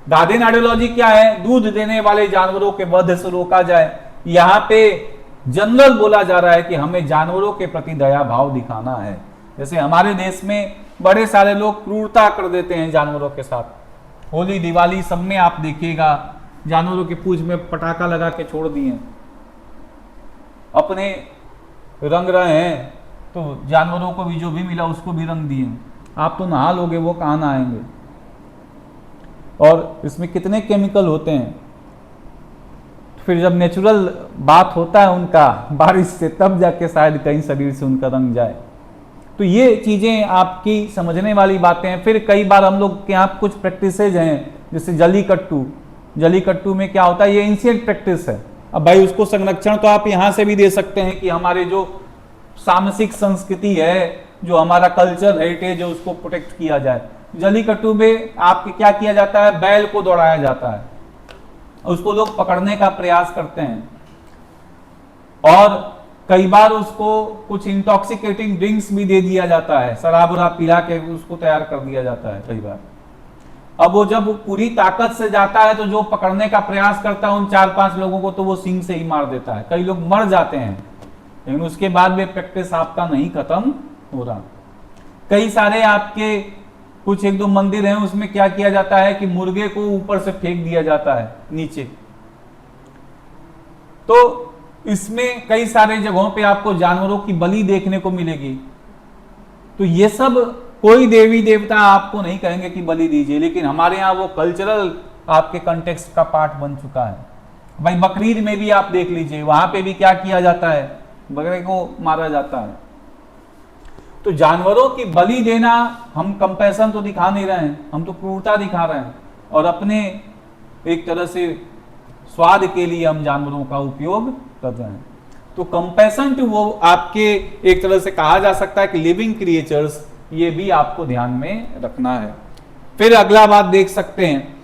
गार्डेन आइडियोलॉजी क्या है? दूध देने वाले जानवरों के वध से रोका जाए। यहाँ पे जनरल बोला जा रहा है कि हमें जानवरों के प्रति दया भाव दिखाना है। जैसे हमारे देश में बड़े सारे लोग क्रूरता कर देते हैं जानवरों के साथ। होली दिवाली सब में आप देखिएगा जानवरों के पूंछ में पटाखा लगा के छोड़ दिए, अपने रंग रहे हैं तो जानवरों को भी जो भी मिला उसको भी रंग दिए। आप तो नहा लोगे, वो कहाँ नहाएंगे? और इसमें कितने केमिकल होते हैं। फिर जब नेचुरल बात होता है उनका बारिश से, तब जाके शायद कहीं शरीर से उनका रंग जाए। तो ये चीजें आपकी समझने वाली बातें हैं। फिर कई बार हम लोग के यहाँ कुछ प्रैक्टिसेज हैं, जैसे जलीकट्टू। जलीकट्टू में क्या होता है? ये एंशिएंट प्रैक्टिस है। अब भाई उसको संरक्षण तो आप यहाँ से भी दे सकते हैं कि हमारे जो सामाजिक संस्कृति है, जो हमारा कल्चर हेरिटेज है, उसको प्रोटेक्ट किया जाए। जलीकट्टू में आपके क्या किया जाता है? बैल को दौड़ाया जाता है, उसको लोग पकड़ने का प्रयास करते हैं और कई बार उसको कुछ इंटॉक्सिकेटिंग ड्रिंक्स भी दे दिया जाता है, शराब वराब पिला के उसको तैयार कर दिया जाता है कई बार। अब वो जब पूरी ताकत से जाता है तो जो पकड़ने का प्रयास करता है उन 4-5 लोगों को तो वो सींग से ही मार देता है। कई लोग मर जाते हैं, लेकिन उसके बाद भी प्रैक्टिस आपका नहीं खत्म हो रहा। कई सारे आपके कुछ 1-2 मंदिर हैं, उसमें क्या किया जाता है कि मुर्गे को ऊपर से फेंक दिया जाता है नीचे। तो इसमें कई सारे जगहों पे आपको जानवरों की बलि देखने को मिलेगी। तो ये सब कोई देवी देवता आपको नहीं कहेंगे कि बलि दीजिए, लेकिन हमारे यहाँ वो कल्चरल आपके कंटेक्स्ट का पार्ट बन चुका है। भाई बकरीद में भी आप देख लीजिए, वहां पे भी क्या किया जाता है? बकरे को मारा जाता है। तो जानवरों की बलि देना, हम कंपैशन तो दिखा नहीं रहे हैं, हम तो क्रूरता दिखा रहे हैं और अपने एक तरह से स्वाद के लिए हम जानवरों का उपयोग कर रहे हैं। तो कंपैशन टू वो आपके एक तरह से कहा जा सकता है कि लिविंग क्रिएचर्स, ये भी आपको ध्यान में रखना है। फिर अगला बात देख सकते हैं,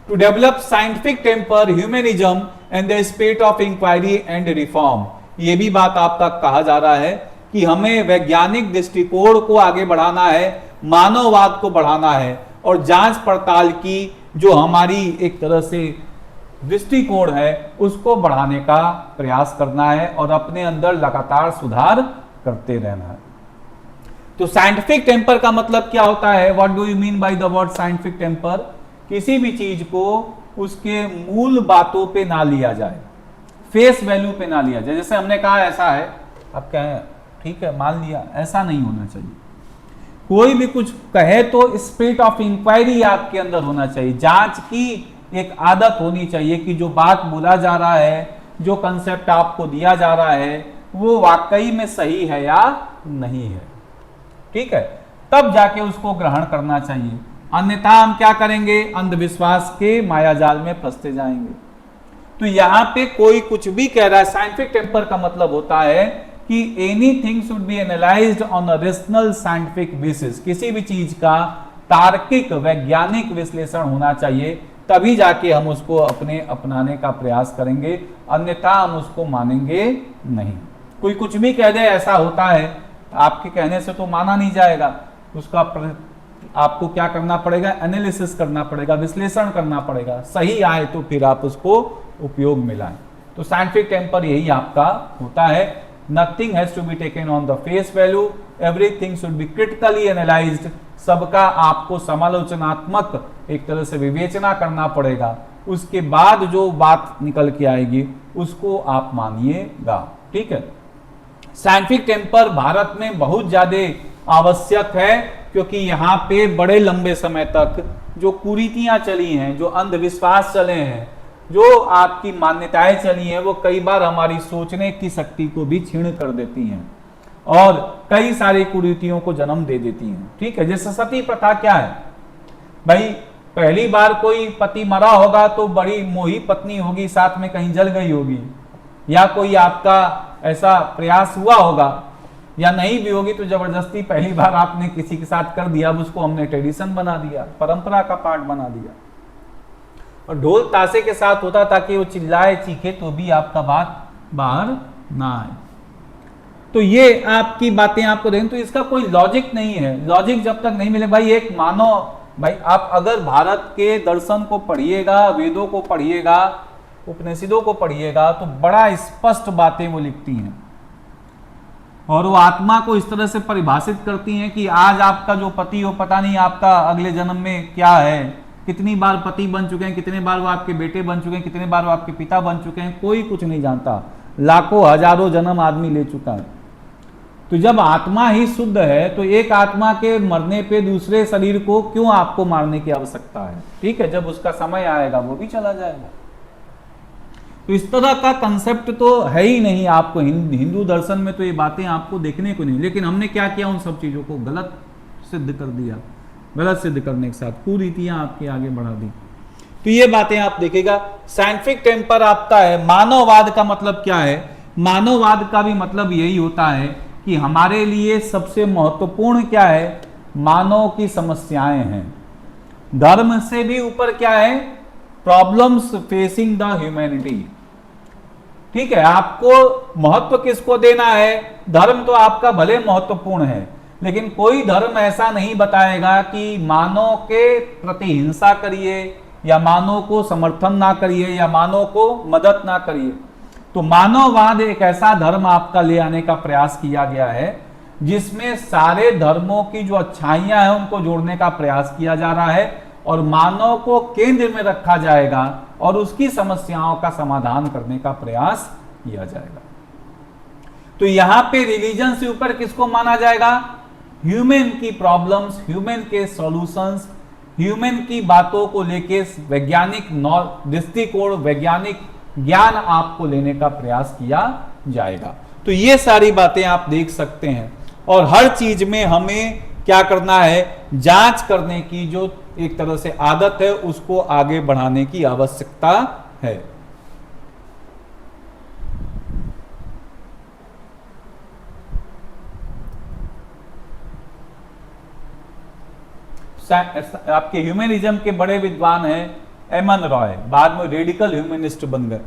to develop scientific temper, humanism and the spirit of inquiry and reform. ये भी बात आपका कहा जा रहा है कि हमें वैज्ञानिक दृष्टिकोण को आगे बढ़ाना है, मानववाद को बढ़ाना है और जांच पड़ताल की जो हमारी एक तरह से दृष्टिकोण है उसको बढ़ाने का प्रयास करना है और अपने अंदर लगातार सुधार करते रहना है। तो साइंटिफिक टेम्पर का मतलब क्या होता है? What do you mean by the word scientific temper? किसी भी चीज को उसके मूल बातों पे ना लिया जाए, फेस वैल्यू पे ना लिया जाए। जैसे हमने कहा ऐसा है, आप कहें ठीक है मान लिया, ऐसा नहीं होना चाहिए। कोई भी कुछ कहे तो स्पिरिट ऑफ इंक्वायरी आपके अंदर होना चाहिए, जांच की एक आदत होनी चाहिए कि जो बात बोला जा रहा है, जो कंसेप्ट आपको दिया जा रहा है, वो वाकई में सही है या नहीं है। ठीक है, तब जाके उसको ग्रहण करना चाहिए, अन्यथा हम क्या करेंगे? अंधविश्वास के मायाजाल में फंसते जाएंगे। तो यहां पे कोई कुछ भी कह रहा है, साइंटिफिक टेम्पर का मतलब होता है कि anything should be analysed on a rational scientific basis. किसी भी चीज का तार्किक वैज्ञानिक विश्लेषण होना चाहिए, तभी जाके हम उसको अपनाने का प्रयास करेंगे, अन्यथा हम उसको मानेंगे नहीं। कोई कुछ भी कह दे ऐसा होता है, आपके कहने से तो माना नहीं जाएगा, उसका आपको क्या करना पड़ेगा? एनालिसिस करना पड़ेगा, विश्लेषण करना पड़ेगा, सही आए तो फिर आप उसको उपयोग में लाएं। तो साइंटिफिक टेम्पर यही आपका होता है, nothing has to be taken on the face value, everything should be critically analysed. सबका आपको समालोचनात्मक एक तरह से विवेचना करना पड़ेगा, उसके बाद जो बात निकल के आएगी उसको आप मानिएगा। ठीक है, साइंटिफिक टेम्पर भारत में बहुत ज्यादा आवश्यक है, क्योंकि यहाँ पे बड़े लंबे समय तक जो कुरीतियां चली हैं, जो अंधविश्वास चले हैं, जो आपकी मान्यताएं चली हैं, वो कई बार हमारी सोचने की शक्ति को भी छीण कर देती हैं और कई सारी कुरीतियों को जन्म दे देती हैं। ठीक है, जैसे सती प्रथा क्या है भाई? पहली बार कोई पति मरा होगा तो बड़ी मोही पत्नी होगी, साथ में कहीं जल गई होगी, या कोई आपका ऐसा प्रयास हुआ होगा, या नहीं भी होगी तो जबरदस्ती पहली बार आपने किसी के साथ कर दिया, अब उसको हमने ट्रेडिशन बना दिया, परंपरा का पार्ट बना दिया। और ढोल ताशे के साथ होता ताकि वो चिल्लाए चीखे तो भी आपका बात बाहर ना आए। तो ये आपकी बातें आपको दें, तो इसका कोई लॉजिक नहीं है। लॉजिक जब तक नहीं मिले भाई, एक मानव भाई आप अगर भारत के दर्शन को पढ़िएगा, वेदों को पढ़िएगा, उपनिषदों को पढ़िएगा, तो बड़ा स्पष्ट बातें वो लिखती हैं और वो आत्मा को इस तरह से परिभाषित करती हैं कि आज आपका जो पति हो, पता नहीं आपका अगले जन्म में क्या है, कितनी बार पति बन चुके हैं, कितने बार वो आपके बेटे बन चुके हैं, कितने बार वो आपके पिता बन चुके हैं, कोई कुछ नहीं जानता। लाखों हजारों जन्म आदमी ले चुका है। तो जब आत्मा ही शुद्ध है तो एक आत्मा के मरने पे दूसरे शरीर को क्यों आपको मारने की आवश्यकता है? ठीक है, जब उसका समय आएगा वो भी चला जाएगा। तो इस तरह का कंसेप्ट तो है ही नहीं आपको हिंदू दर्शन में, तो ये बातें आपको देखने को नहीं। लेकिन हमने क्या किया, उन सब चीजों को गलत सिद्ध कर दिया। गलत सिद्ध करने के साथ कुरीतियां आपके आगे बढ़ा दी। तो ये बातें आप देखेगा। साइंटिफिक टेम्पर आपका है। मानववाद का मतलब क्या है? मानववाद का भी मतलब यही होता है कि हमारे लिए सबसे महत्वपूर्ण क्या है, मानव की समस्याएं हैं। धर्म से भी ऊपर क्या है, प्रॉब्लम्स फेसिंग द ह्यूमैनिटी। ठीक है, आपको महत्व किसको देना है? धर्म तो आपका भले महत्वपूर्ण है, लेकिन कोई धर्म ऐसा नहीं बताएगा कि मानव के प्रति हिंसा करिए या मानव को समर्थन ना करिए या मानव को मदद ना करिए। तो मानववाद एक ऐसा धर्म आपका ले आने का प्रयास किया गया है जिसमें सारे धर्मों की जो अच्छाइयां हैं उनको जोड़ने का प्रयास किया जा रहा है और मानव को केंद्र में रखा जाएगा और उसकी समस्याओं का समाधान करने का प्रयास किया जाएगा। तो यहां पे रिलीजन से ऊपर किसको माना जाएगा? ह्यूमन की प्रॉब्लम्स, ह्यूमन के सॉल्यूशंस, ह्यूमन की बातों को लेके वैज्ञानिक दृष्टिकोण, वैज्ञानिक ज्ञान आपको लेने का प्रयास किया जाएगा। तो ये सारी बातें आप देख सकते हैं और हर चीज में हमें क्या करना है, जांच करने की जो एक तरह से आदत है उसको आगे बढ़ाने की आवश्यकता है। आपके ह्यूमनिज्म के बड़े विद्वान हैं एमन रॉय, बाद में रेडिकल ह्यूमनिस्ट बन गए।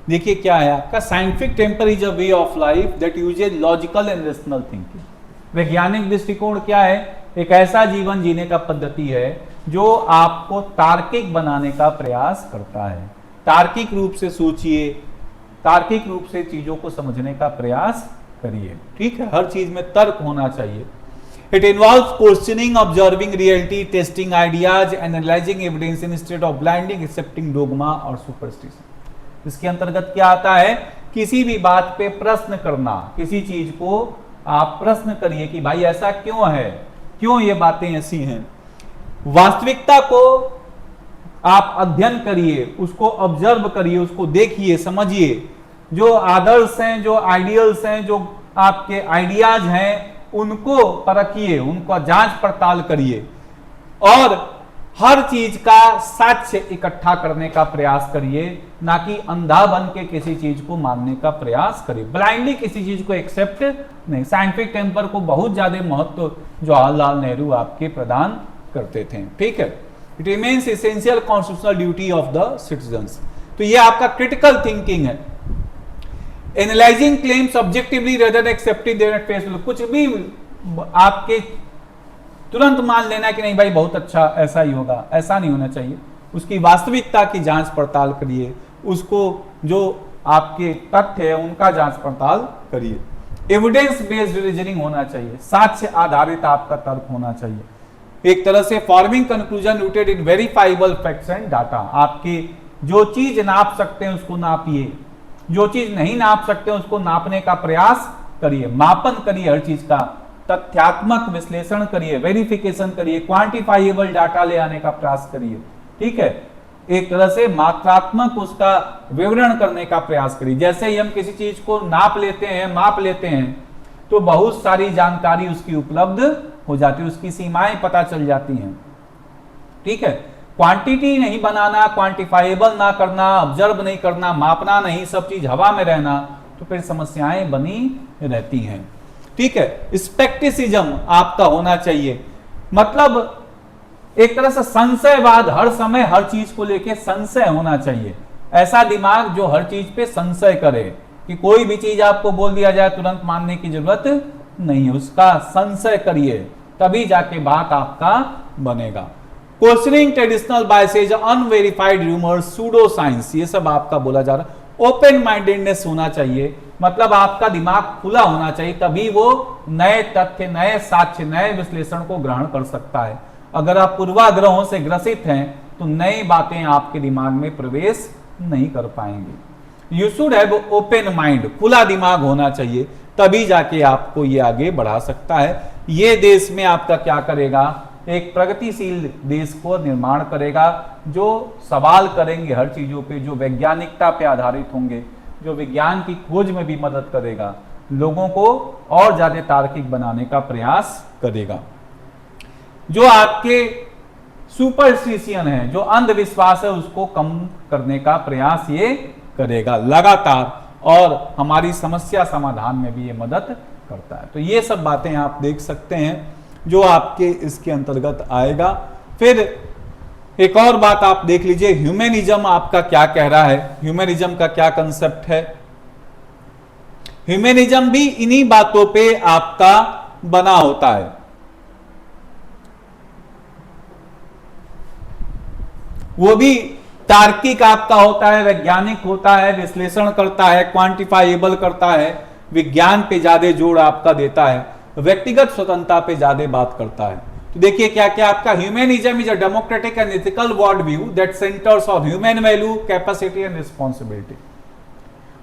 देखिए क्या है आपका, scientific temper is a way of life that uses logical and rational thinking. वैज्ञानिक दृष्टिकोण क्या है? एक ऐसा जीवन जीने का पद्धति है जो आपको तार्किक बनाने का प्रयास करता है। तार्किक रूप से सोचिए, तार्किक रूप से चीजों को समझने का प्रयास करिए। ठीक है, हर चीज में तर्क होना चाहिए। It involves questioning, observing reality, testing ideas, analysing evidence instead of blindly accepting dogma और सुपरस्टिशन। इसके अंतर्गत क्या आता है? किसी भी बात पे प्रश्न करना। किसी चीज को आप प्रश्न करिए कि भाई ऐसा क्यों है, क्यों ये बातें ऐसी हैं। वास्तविकता को आप अध्ययन करिए, उसको ऑब्जर्व करिए, उसको देखिए, समझिए। जो आदर्श हैं, जो आइडियल्स हैं, जो आपके आइडियाज हैं, उनको परखिए, उनको जांच पड़ताल करिए और हर चीज का साक्ष्य इकट्ठा करने का प्रयास करिए, ना कि अंधा बन के किसी चीज को मानने का प्रयास करिए। ब्लाइंडली किसी चीज को एक्सेप्ट नहीं। साइंटिफिक टेम्पर को बहुत ज्यादा महत्व जवाहरलाल नेहरू आपके प्रदान करते थे। ठीक है, it remains essential constitutional duty of the citizens. तो ये आपका क्रिटिकल थिंकिंग है। Analysing claims objectively rather than accepting there at face value. कुछ भी आपके तुरंत मान लेना कि नहीं भाई बहुत अच्छा ऐसा ही होगा, ऐसा नहीं होना चाहिए। उसकी वास्तविकता की जांच पड़ताल करिए, उसको जो आपके तथ्य है उनका जांच पड़ताल करिए। एविडेंस बेस्ड रीजनिंग होना चाहिए, साक्ष्य आधारित आपका तर्क होना चाहिए। एक तरह से forming conclusion rooted in verifiable facts and data. आपके जो चीज नाप सकते हैं उसको नापिए, जो चीज नहीं नाप सकते हैं उसको नापने का प्रयास करिए, मापन करिए हर चीज का, तथ्यात्मक विश्लेषण करिए, वेरिफिकेशन करिए, क्वांटिफाइबल डाटा ले आने का प्रयास करिए। ठीक है, एक तरह से मात्रात्मक उसका विवरण करने का प्रयास करिए। जैसे ही हम किसी चीज को नाप लेते हैं, माप लेते हैं, तो बहुत सारी जानकारी उसकी उपलब्ध हो जाती है, उसकी सीमाएं पता चल जाती हैं। ठीक है, क्वांटिटी नहीं बनाना, क्वांटिफाइबल ना करना, ऑब्जर्व नहीं करना, मापना नहीं, सब चीज हवा में रहना, तो फिर समस्याएं बनी रहती हैं। ठीक है, स्पेक्टिसिज्म आपका होना चाहिए, मतलब एक तरह से संशयवाद, हर समय हर चीज को लेके संशय होना चाहिए। ऐसा दिमाग जो हर चीज पे संशय करे, कि कोई भी चीज आपको बोल दिया जाए तुरंत मानने की जरूरत नहीं, उसका संशय करिए, तभी जाके बात आपका बनेगा। Questioning traditional biases, unverified rumours, pseudo science, ये सब आपका बोला जा रहा है। ओपन माइंडेडनेस होना चाहिए, मतलब आपका दिमाग खुला होना चाहिए, तभी वो नए तथ्य, नए साक्ष्य, नए विश्लेषण को ग्रहण कर सकता है। अगर आप पूर्वाग्रहों से ग्रसित हैं तो नई बातें आपके दिमाग में प्रवेश नहीं कर पाएंगे। You should have open mind, खुला दिमाग होना चाहिए, तभी जाके आपको ये आगे बढ़ा सकता है। ये देश में आपका क्या करेगा, एक प्रगतिशील देश को निर्माण करेगा, जो सवाल करेंगे हर चीजों पे, जो वैज्ञानिकता पे आधारित होंगे, जो विज्ञान की खोज में भी मदद करेगा, लोगों को और ज्यादा तार्किक बनाने का प्रयास करेगा। जो आपके सुपरस्टिशियन है, जो अंधविश्वास है, उसको कम करने का प्रयास ये करेगा लगातार, और हमारी समस्या समाधान में भी ये मदद करता है। तो ये सब बातें आप देख सकते हैं जो आपके इसके अंतर्गत आएगा। फिर एक और बात आप देख लीजिए, ह्यूमनिज्म आपका क्या कह रहा है, ह्यूमनिज्म का क्या कंसेप्ट है। ह्यूमनिज्म भी इन्हीं बातों पे आपका बना होता है। वो भी तार्किक आपका होता है, वैज्ञानिक होता है, विश्लेषण करता है, क्वांटिफाइबल करता है, विज्ञान पे ज्यादा जोर आपका देता है, व्यक्तिगत स्वतंत्रता पे ज्यादा बात करता है। तो देखिए क्या क्या आपका, humanism is a democratic and ethical world view that centres on human value, capacity and responsibility.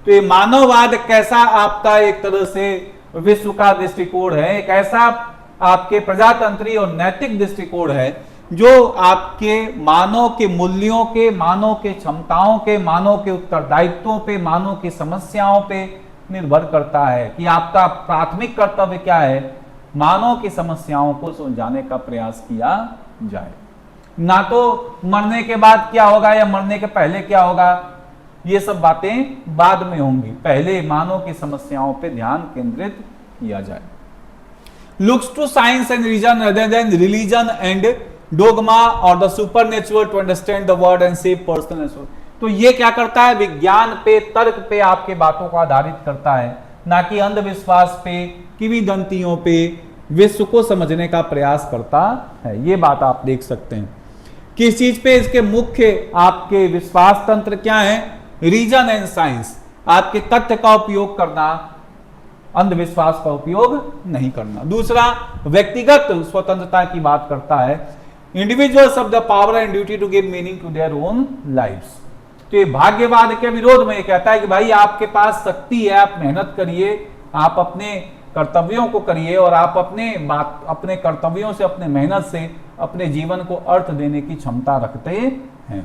तो ये मानववाद कैसा आपका एक तरह से विश्व का दृष्टिकोण है, एक ऐसा आपके प्रजातंत्री और नैतिक दृष्टिकोण है जो आपके मानव के मूल्यों के, मानव के क्षमताओं के, मानव के उत्तरदायित्वों पे, मानव की समस्याओं पे निर्भर करता है कि आपका प्राथमिक कर्तव्य क्या है, मानव की समस्याओं को सुलझाने का प्रयास किया जाए। ना तो मरने के बाद क्या होगा या मरने के पहले क्या होगा, ये सब बातें बाद में होंगी, पहले मानव की समस्याओं पे ध्यान केंद्रित किया जाए। Looks to science and reason other than religion and dogma और the supernatural to understand the world and save personal soul. तो ये क्या करता है, विज्ञान पे, तर्क पे आपके बातों को आधारित करता है, ना कि अंधविश्वास पे, किंवदंतियों पे, विश्व को समझने का प्रयास करता है। ये बात आप देख सकते हैं। किस चीज पे इसके मुख्य आपके विश्वास तंत्र क्या है, रीजन एंड साइंस, आपके तथ्य का उपयोग करना, अंधविश्वास का उपयोग नहीं करना। दूसरा, व्यक्तिगत स्वतंत्रता की बात करता है, individuals of the power and duty to give meaning to their own lives. तो ये भाग्यवाद के विरोध में ये कहता है कि भाई आपके पास शक्ति है, आप मेहनत करिए, आप अपने कर्तव्यों को करिए, और आप अपने कर्तव्यों से, अपने मेहनत से अपने जीवन को अर्थ देने की क्षमता रखते हैं।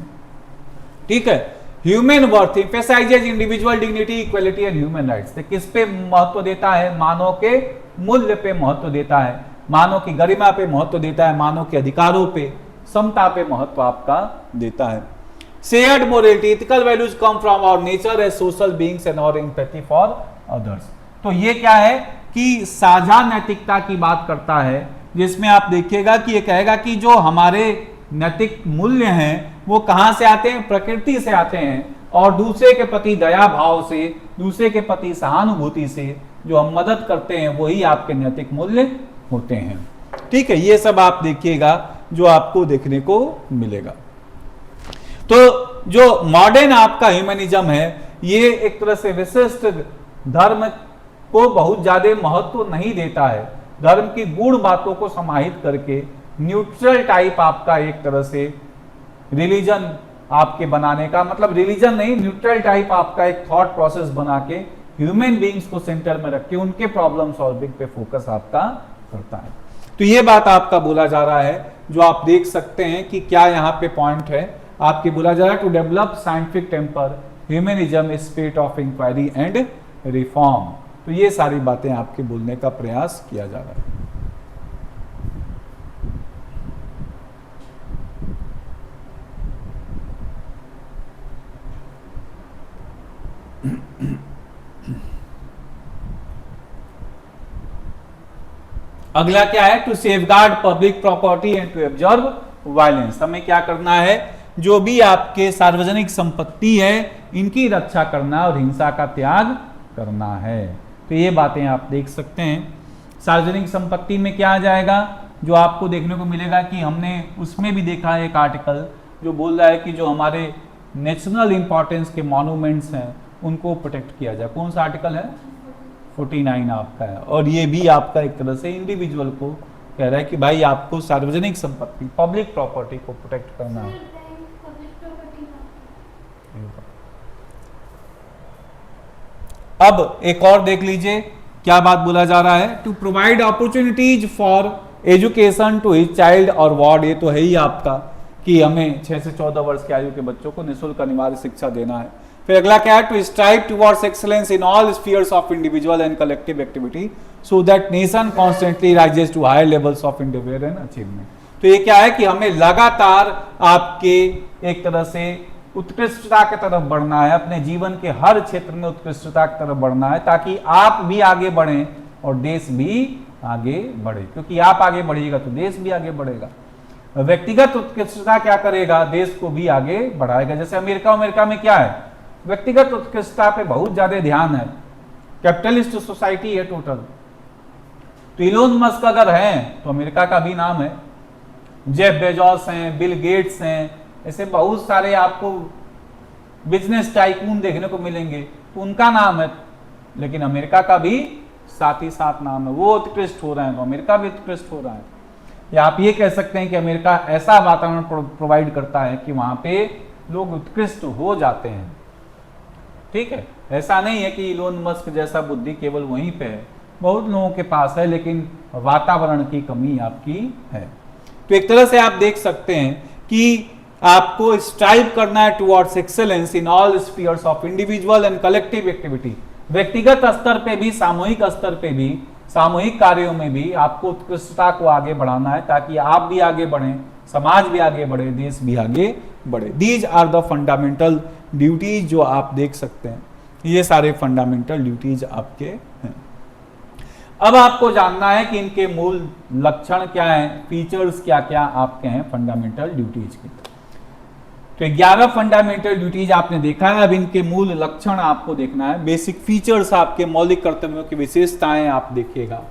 ठीक है, human worth emphasises individual dignity, equality and human rights. किस पे महत्व देता है, मानव के मूल्य पे महत्व देता है, मानव की गरिमा पे महत्व देता है, मानव के अधिकारों पे, समता पे महत्व आपका देता है। Shared morality, ethical values come from our nature as social beings and our empathy for others. तो ये क्या है कि साझा नैतिकता की बात करता है, जिसमें आप देखिएगा कि ये कहेगा कि जो हमारे नैतिक मूल्य हैं वो कहां से आते हैं, प्रकृति से आते हैं, और दूसरे के प्रति दया भाव से, दूसरे के प्रति सहानुभूति से जो हम मदद करते हैं, वही आपके नैतिक मूल्य होते हैं। ठीक है, ये सब आप देखिएगा जो आपको देखने को मिलेगा। तो जो मॉडर्न आपका ह्यूमनिज्म है, ये एक तरह से विशिष्ट धर्म को बहुत ज्यादा महत्व नहीं देता है, धर्म की गूढ़ बातों को समाहित करके न्यूट्रल टाइप आपका एक तरह से रिलीजन आपके बनाने का, मतलब रिलीजन नहीं, न्यूट्रल टाइप आपका एक थॉट प्रोसेस बना के ह्यूमन बीइंग्स को सेंटर में रख के उनके प्रॉब्लम सॉल्विंग पे फोकस आपका करता है। तो ये बात आपका बोला जा रहा है, जो आप देख सकते हैं कि क्या यहाँ पे पॉइंट है आपके, बोला जा रहा है to develop scientific temper, humanism is spirit of inquiry and reform. तो ये सारी बातें आपके बोलने का प्रयास किया जा रहा है। अगला क्या है, to safeguard public property and to observe violence. हमें क्या करना है, जो भी आपके सार्वजनिक संपत्ति है इनकी रक्षा करना और हिंसा का त्याग करना है। तो ये बातें आप देख सकते हैं। सार्वजनिक संपत्ति में क्या आ जाएगा, जो आपको देखने को मिलेगा कि हमने उसमें भी देखा है एक आर्टिकल जो बोल रहा है कि जो हमारे नेशनल इंपॉर्टेंस के मॉन्यूमेंट्स हैं उनको प्रोटेक्ट किया जाए। कौन सा आर्टिकल है, 49 आपका है। और ये भी आपका एक तरह से इंडिविजुअल को कह रहा है कि भाई आपको सार्वजनिक संपत्ति पब्लिक प्रॉपर्टी को प्रोटेक्ट करना है। अब एक और देख लीजिए क्या बात बोला जा रहा है, to provide opportunities for education to his child और वार्ड। ये तो है ही आपका कि हमें 6 से 14 वर्ष की आयु के बच्चों को निःशुल्क अनिवार्य शिक्षा देना है। फिर अगला क्या है, to strive towards excellence in all spheres of individual and collective activity so that nation constantly rises to higher levels of endeavour and achievement. तो ये क्या है कि हमें लगातार आपके एक तरह से उत्कृष्टता की तरफ बढ़ना है, अपने जीवन के हर क्षेत्र में उत्कृष्टता की तरफ बढ़ना है, ताकि आप भी आगे बढ़ें और देश भी आगे बढ़े। क्योंकि आप आगे बढ़िएगा तो देश भी आगे बढ़ेगा। व्यक्तिगत उत्कृष्टता क्या करेगा, देश को भी आगे बढ़ाएगा। जैसे अमेरिका में क्या है, व्यक्तिगत उत्कृष्टता पे बहुत ज्यादा ध्यान है, कैपिटलिस्ट सोसाइटी है टोटल। तो इलोन मस्क अगर हैं तो अमेरिका का भी नाम है, जेफ बेजोस हैं, बिल गेट्स हैं, ऐसे बहुत सारे आपको बिजनेस टाइकून देखने को मिलेंगे तो उनका नाम है, लेकिन अमेरिका का भी साथ ही साथ नाम है। वो उत्कृष्ट हो रहे हैं तो अमेरिका भी उत्कृष्ट हो रहा है। या आप ये कह सकते हैं कि अमेरिका ऐसा वातावरण प्रोवाइड करता है कि वहां पे लोग उत्कृष्ट हो जाते हैं। ठीक है, ऐसा नहीं है कि इलोन मस्क जैसा बुद्धि केवल वहीं पे है, बहुत लोगों के पास है, लेकिन वातावरण की कमी आपकी है। तो एक तरह से आप देख सकते हैं कि आपको स्ट्राइव करना है towards excellence in all spheres of individual and collective activity. व्यक्तिगत स्तर पे भी, सामूहिक स्तर पे भी, सामूहिक कार्यों में भी आपको उत्कृष्टता को आगे बढ़ाना है, ताकि आप भी आगे बढ़ें, समाज भी आगे बढ़े, देश भी आगे बढ़े। These are the fundamental duties जो आप देख सकते हैं, ये सारे फंडामेंटल ड्यूटीज आपके हैं। अब आपको जानना है कि इनके मूल लक्षण क्या हैं, फीचर्स क्या क्या आपके हैं फंडामेंटल ड्यूटीज के। तो 11 फंडामेंटल ड्यूटीज आपने देखा है। अब इनके मूल लक्षण आपको देखना है, बेसिक फीचर्स आपके मौलिक कर्तव्यों की विशेषताएं आप देखिएगा।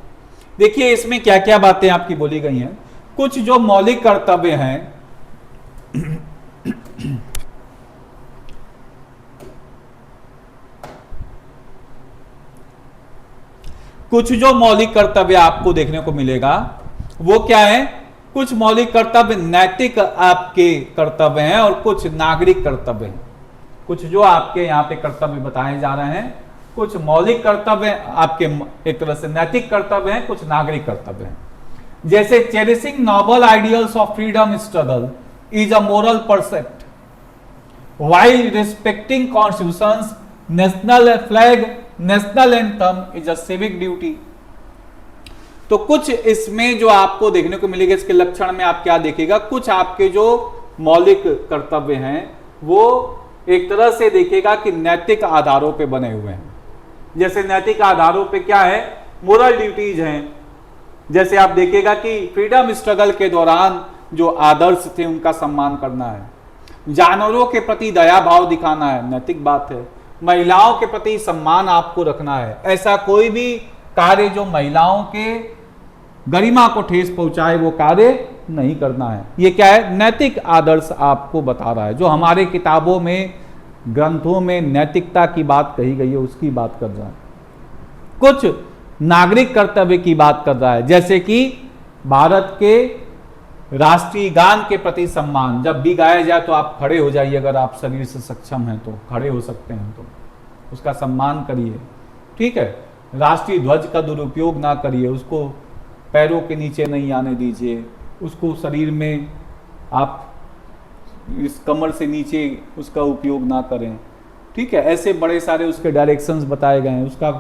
देखिए इसमें क्या क्या बातें आपकी बोली गई हैं। कुछ जो मौलिक कर्तव्य हैं कुछ जो मौलिक कर्तव्य आपको देखने को मिलेगा वो क्या है, कुछ मौलिक कर्तव्य नैतिक आपके कर्तव्य हैं और कुछ नागरिक कर्तव्य हैं। कुछ जो आपके यहाँ पे कर्तव्य बताए जा रहे हैं, कुछ मौलिक कर्तव्य आपके एक तरह से नैतिक कर्तव्य हैं, कुछ नागरिक कर्तव्य हैं। जैसे cherishing noble ideals of freedom struggle is a moral precept while respecting constitutions, national flag, national anthem is a civic duty. तो कुछ इसमें जो आपको देखने को मिलेगा, इसके लक्षण में आप क्या देखिएगा, कुछ आपके जो मौलिक कर्तव्य हैं वो एक तरह से देखिएगा कि नैतिक आधारों पे बने हुए हैं। जैसे नैतिक आधारों पे क्या है, मोरल ड्यूटीज हैं। जैसे आप देखिएगा कि फ्रीडम स्ट्रगल के दौरान जो आदर्श थे उनका सम्मान करना है, जानवरों के प्रति दया भाव दिखाना है, नैतिक बात है, महिलाओं के प्रति सम्मान आपको रखना है। ऐसा कोई भी कार्य जो महिलाओं के गरिमा को ठेस पहुंचाए वो कार्य नहीं करना है। ये क्या है, नैतिक आदर्श आपको बता रहा है। जो हमारे किताबों में, ग्रंथों में नैतिकता की बात कही गई है उसकी बात कर रहा है। कुछ नागरिक कर्तव्य की बात कर रहा है, जैसे कि भारत के राष्ट्रीय गान के प्रति सम्मान। जब भी गाया जाए तो आप खड़े हो जाइए, अगर आप शरीर से सक्षम हैं तो खड़े हो सकते हैं तो उसका सम्मान करिए। ठीक है, राष्ट्रीय ध्वज का दुरुपयोग ना करिए, उसको पैरों के नीचे नहीं आने दीजिए, उसको शरीर में आप इस कमर से नीचे उसका उपयोग ना करें। ठीक है, ऐसे बड़े सारे उसके डायरेक्शंस बताए गए हैं। उसका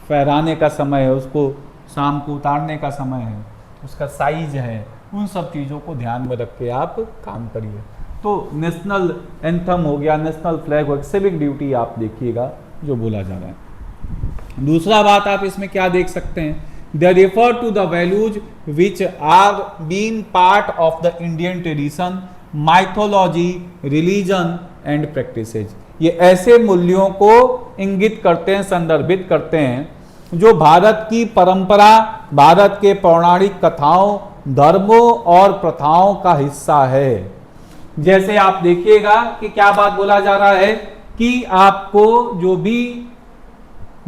फहराने का समय है, उसको शाम को उतारने का समय है, उसका साइज है, उन सब चीज़ों को ध्यान में रख के आप काम करिए। तो नेशनल एंथम हो गया, नेशनल फ्लैग हो गया, सिविक ड्यूटी आप देखिएगा जो बोला जा रहा है। दूसरा बात आप इसमें क्या देख सकते हैं they refer to the values which are been part of the Indian tradition, mythology, religion and practices. ये ऐसे मूल्यों को इंगित करते हैं, संदर्भित करते हैं जो भारत की परंपरा, भारत के पौराणिक कथाओं, धर्मों और प्रथाओं का हिस्सा है। जैसे आप देखिएगा कि क्या बात बोला जा रहा है कि आपको जो भी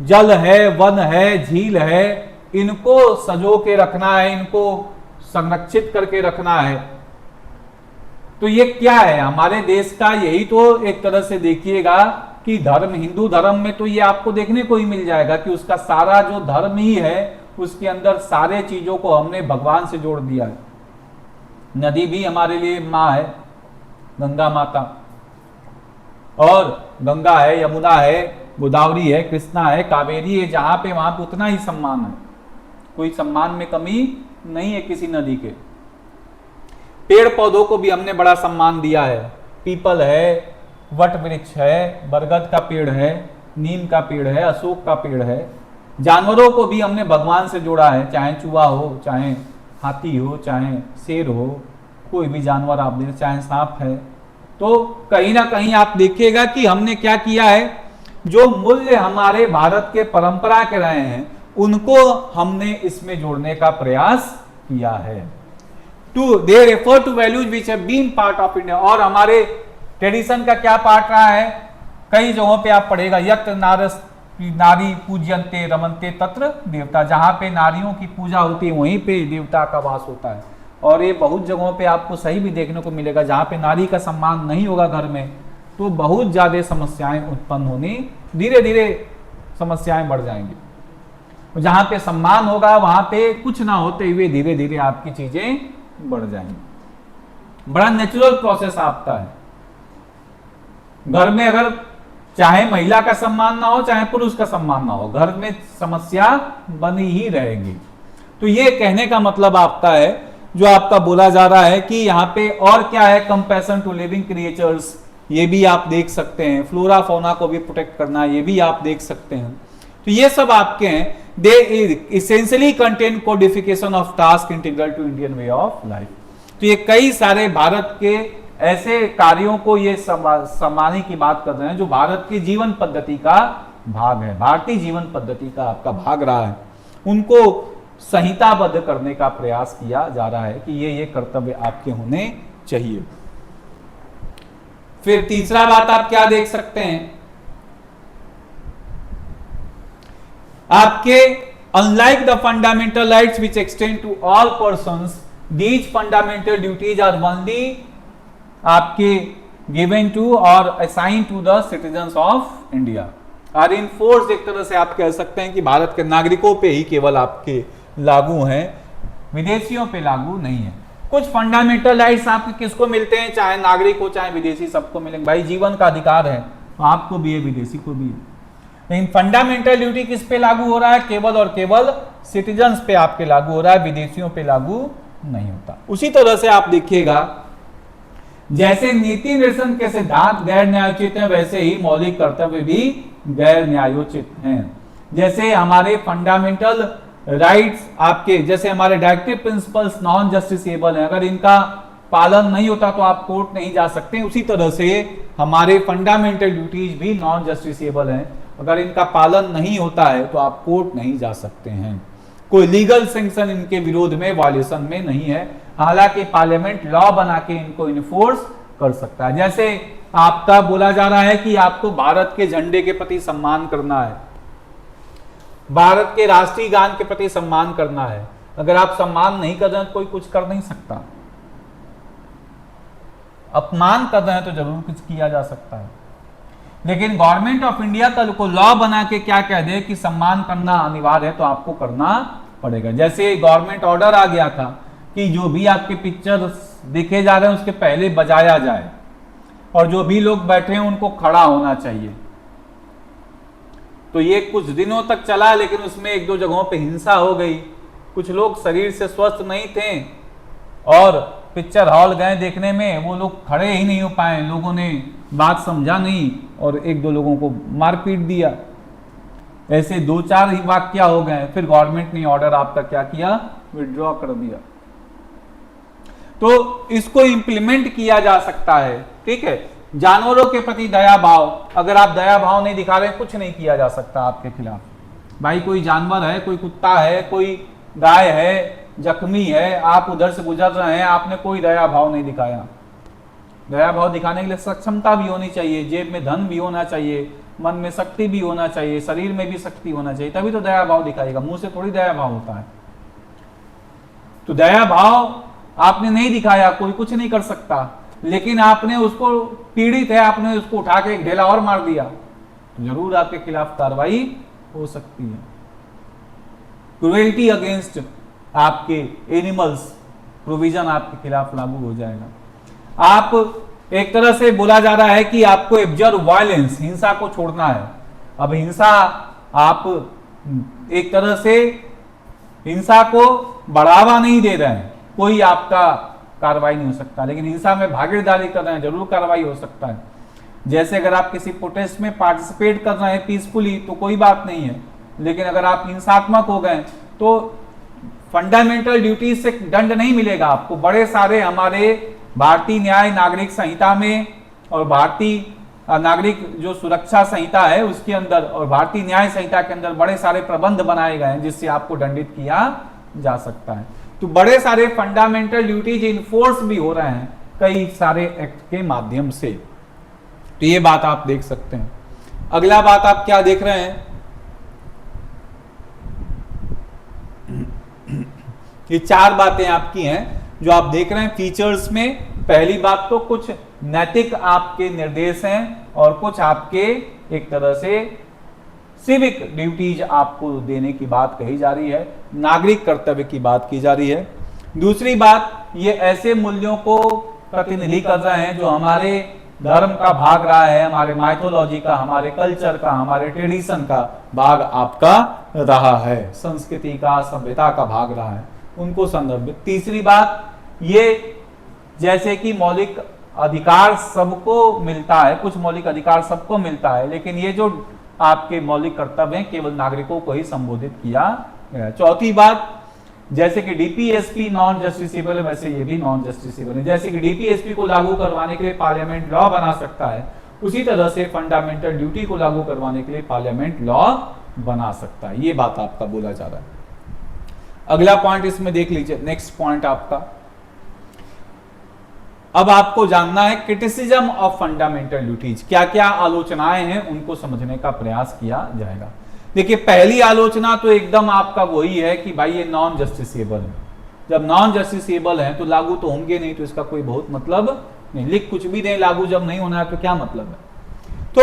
जल है, वन है, झील है, इनको सजो के रखना है, इनको संरक्षित करके रखना है। तो ये क्या है हमारे देश का, यही तो एक तरह से देखिएगा कि धर्म, हिंदू धर्म में तो ये आपको देखने को ही मिल जाएगा कि उसका सारा जो धर्म ही है उसके अंदर सारे चीजों को हमने भगवान से जोड़ दिया है। नदी भी हमारे लिए माँ है, गंगा माता, और गंगा है, यमुना है, गोदावरी है, कृष्णा है, कावेरी है, जहां पे वहां पे उतना ही सम्मान है, कोई सम्मान में कमी नहीं है किसी नदी के। पेड़ पौधों को भी हमने बड़ा सम्मान दिया है, पीपल है, वट वृक्ष है, बरगद का पेड़ है, नीम का पेड़ है, अशोक का पेड़ है। जानवरों को भी हमने भगवान से जोड़ा है, चाहे चूहा हो, चाहे हाथी हो, चाहे शेर हो, कोई भी जानवर आप देख, चाहे सांप है। तो कहीं ना कहीं आप देखिएगा कि हमने क्या किया है, जो मूल्य हमारे भारत के परंपरा के रहे हैं उनको हमने इसमें जोड़ने का प्रयास किया है। To they refer to values which have been part of India. और हमारे ट्रेडिशन का क्या पार्ट रहा है, कई जगहों पे आप पढ़ेगा, यत्र नारी पूज्यन्ते रमन्ते तत्र देवता, जहां पे नारियों की पूजा होती है वहीं पे देवता का वास होता है। और ये बहुत जगहों पे आपको सही भी देखने को मिलेगा, जहां पे नारी का सम्मान नहीं होगा घर में तो बहुत ज्यादा समस्याएं उत्पन्न होनी, धीरे धीरे समस्याएं बढ़ जाएंगी। जहां पे सम्मान होगा वहां पे कुछ ना होते हुए धीरे धीरे आपकी चीजें बढ़ जाएंगी। बड़ा नेचुरल प्रोसेस आपका है। घर में अगर चाहे महिला का सम्मान ना हो, चाहे पुरुष का सम्मान ना हो, घर में समस्या बनी ही रहेगी। तो ये कहने का मतलब आपका है, जो आपका बोला जा रहा है कि यहाँ पे और क्या है, कंपैशन टू लिविंग क्रिएचर्स, ये भी आप देख सकते हैं, फ्लोरा फौना को भी प्रोटेक्ट करना, ये भी आप देख सकते हैं। तो ये सब आपके हैं। They essentially contain codification of task integral to Indian way of life. तो ये कई सारे भारत के ऐसे कार्यों को ये समाने की बात कर रहे हैं जो भारत की जीवन पद्धति का भाग है, भारतीय जीवन पद्धति का आपका भाग रहा है, उनको संहिताबद्ध करने का प्रयास किया जा रहा है कि ये कर्तव्य आपके होने चाहिए। फिर तीसरा बात आप क्या देख सकते हैं, आपके unlike the fundamental rights which extend to all persons, these fundamental duties are only आपके गिवन टू और assign to the citizens of India, are enforced. एक तरह से आप कह सकते हैं कि भारत के नागरिकों पे ही केवल आपके लागू हैं, विदेशियों पे लागू नहीं है। कुछ फंडामेंटल राइट्स आपके किसको मिलते हैं, चाहे नागरिक हो चाहे विदेशी, सबको मिलेंगे। भाई जीवन का अधिकार है तो आपको भी है, विदेशी को भी है। लेकिन फंडामेंटल ड्यूटी किस पे लागू हो रहा है, केवल और केवल सिटीजन्स पे आपके लागू हो रहा है, विदेशियों पे लागू नहीं होता। उसी तरह से आप देखिएगा, जैसे नीति निर्देशन के सिद्धांत गैर न्यायोचित हैं, वैसे ही मौलिक कर्तव्य भी गैर न्यायोचित हैं। जैसे हमारे फंडामेंटल राइट्स आपके, जैसे हमारे डायरेक्टिव प्रिंसिपल्स नॉन जस्टिसेबल हैं, अगर इनका पालन नहीं होता तो आप कोर्ट नहीं जा सकते। उसी तरह से हमारे फंडामेंटल ड्यूटीज भी नॉन जस्टिसेबल हैं, अगर इनका पालन नहीं होता है तो आप कोर्ट नहीं जा सकते हैं। कोई लीगल सैंक्शन इनके विरोध में, वायलेशन में नहीं है, हालांकि पार्लियामेंट लॉ बना के इनको इन्फोर्स कर सकता है। जैसे आपका बोला जा रहा है कि आपको भारत के झंडे के प्रति सम्मान करना है, भारत के राष्ट्रीय गान के प्रति सम्मान करना है। अगर आप सम्मान नहीं कर रहे हैं तो कोई कुछ कर नहीं सकता, अपमान कर रहे हैं तो जरूर कुछ किया जा सकता है। लेकिन गवर्नमेंट ऑफ इंडिया कल को लॉ बना के क्या कह दे कि सम्मान करना अनिवार्य है तो आपको करना पड़ेगा। जैसे गवर्नमेंट ऑर्डर आ गया था कि जो भी आपके पिक्चर देखे जा रहे हैं उसके पहले बजाया जाए, और जो भी लोग बैठे हैं उनको खड़ा होना चाहिए। तो ये कुछ दिनों तक चला, लेकिन उसमें एक दो जगहों पे हिंसा हो गई, कुछ लोग शरीर से स्वस्थ नहीं थे और पिक्चर हॉल गए देखने में, वो लोग खड़े ही नहीं हो पाए, लोगों ने बात समझा नहीं और एक दो लोगों को मार पीट दिया। ऐसे 2-4 ही वाक्य हो गए, फिर गवर्नमेंट ने ऑर्डर आपका क्या किया, विड्रॉ कर दिया। तो इसको इंप्लीमेंट किया जा सकता है, ठीक है। जानवरों के प्रति दया भाव, अगर आप दया भाव नहीं दिखा रहे, कुछ नहीं किया जा सकता आपके खिलाफ। भाई कोई जानवर है, कोई कुत्ता है, कोई गाय है, जख्मी है, आप उधर से गुजर रहे हैं, आपने कोई दया भाव नहीं दिखाया। दया भाव दिखाने के लिए सक्षमता भी होनी चाहिए, जेब में धन भी होना चाहिए, मन में शक्ति भी होना चाहिए, शरीर में भी शक्ति होना चाहिए, तभी तो दया भाव दिखाएगा। मुंह से थोड़ी दया भाव होता है। तो दया भाव आपने नहीं दिखाया, कोई कुछ नहीं कर सकता, लेकिन आपने उसको पीड़ित है, आपने उसको उठा के एक ढेला और मार दिया, तो जरूर आपके खिलाफ कार्रवाई हो सकती है। क्रुएल्टी अगेंस्ट आपके एनिमल्स प्रोविजन आपके खिलाफ लागू हो जाएगा। आप एक तरह से बोला जा रहा है कि आपको एब्जर्व वायलेंस, हिंसा को छोड़ना है। अब हिंसा, आप एक तरह से हिंसा को बढ़ावा नहीं दे रहे हैं, कोई आपका कार्रवाई नहीं हो सकता, लेकिन हिंसा में भागीदारी कर रहे हैं, जरूर कार्रवाई हो सकता है। जैसे अगर आप किसी प्रोटेस्ट में पार्टिसिपेट कर रहे हैं पीसफुली तो कोई बात नहीं है, लेकिन अगर आप हिंसात्मक हो गए तो फंडामेंटल ड्यूटीज से दंड नहीं मिलेगा आपको। बड़े सारे हमारे भारतीय न्याय नागरिक संहिता में और भारतीय नागरिक जो सुरक्षा संहिता है उसके अंदर और भारतीय न्याय संहिता के अंदर बड़े सारे प्रबंध बनाए गए हैं जिससे आपको दंडित किया जा सकता है। तो बड़े सारे फंडामेंटल ड्यूटीज इन्फोर्स भी हो रहे हैं कई सारे एक्ट के माध्यम से। तो ये बात आप देख सकते हैं। अगला बात आप क्या देख रहे हैं, ये 4 बातें आपकी हैं जो आप देख रहे हैं फीचर्स में। पहली बात तो कुछ नैतिक आपके निर्देश हैं और कुछ आपके एक तरह से सिविक ड्यूटीज आपको देने की बात कही जा रही है, नागरिक कर्तव्य की बात की जा रही है। दूसरी बात, ये ऐसे मूल्यों को प्रतिनिधि कर रहे हैं जो हमारे धर्म का भाग रहा है, हमारे माइथोलॉजी का, हमारे कल्चर का, हमारे ट्रेडिशन का भाग आपका रहा है, संस्कृति का, सभ्यता का भाग रहा है, उनको संदर्भित। तीसरी बात, ये जैसे कि मौलिक अधिकार सबको मिलता है, कुछ मौलिक अधिकार सबको मिलता है, लेकिन ये जो आपके मौलिक कर्तव्य हैं केवल नागरिकों को ही संबोधित किया गया। चौथी बात, जैसे कि डीपीएसपी नॉन जस्टिसेबल है वैसे ये भी नॉन जस्टिसेबल है। जैसे कि डीपीएसपी को लागू करवाने के लिए पार्लियामेंट लॉ बना सकता है, उसी तरह से फंडामेंटल ड्यूटी को लागू करवाने के लिए पार्लियामेंट लॉ बना सकता है। ये बात आपका बोला जा रहा है। अगला पॉइंट इसमें देख लीजिए, नेक्स्ट पॉइंट आपका। अब आपको जानना है क्रिटिसिज्म ऑफ फंडामेंटल ड्यूटीज, क्या क्या आलोचनाएं हैं उनको समझने का प्रयास किया जाएगा। देखिए, पहली आलोचना तो एकदम आपका वही है कि भाई ये नॉन जस्टिसेबल है। जब नॉन जस्टिसेबल है तो लागू तो होंगे नहीं, तो इसका कोई बहुत मतलब नहीं। लिख कुछ भी नहीं, लागू जब नहीं होना है तो क्या मतलब है। तो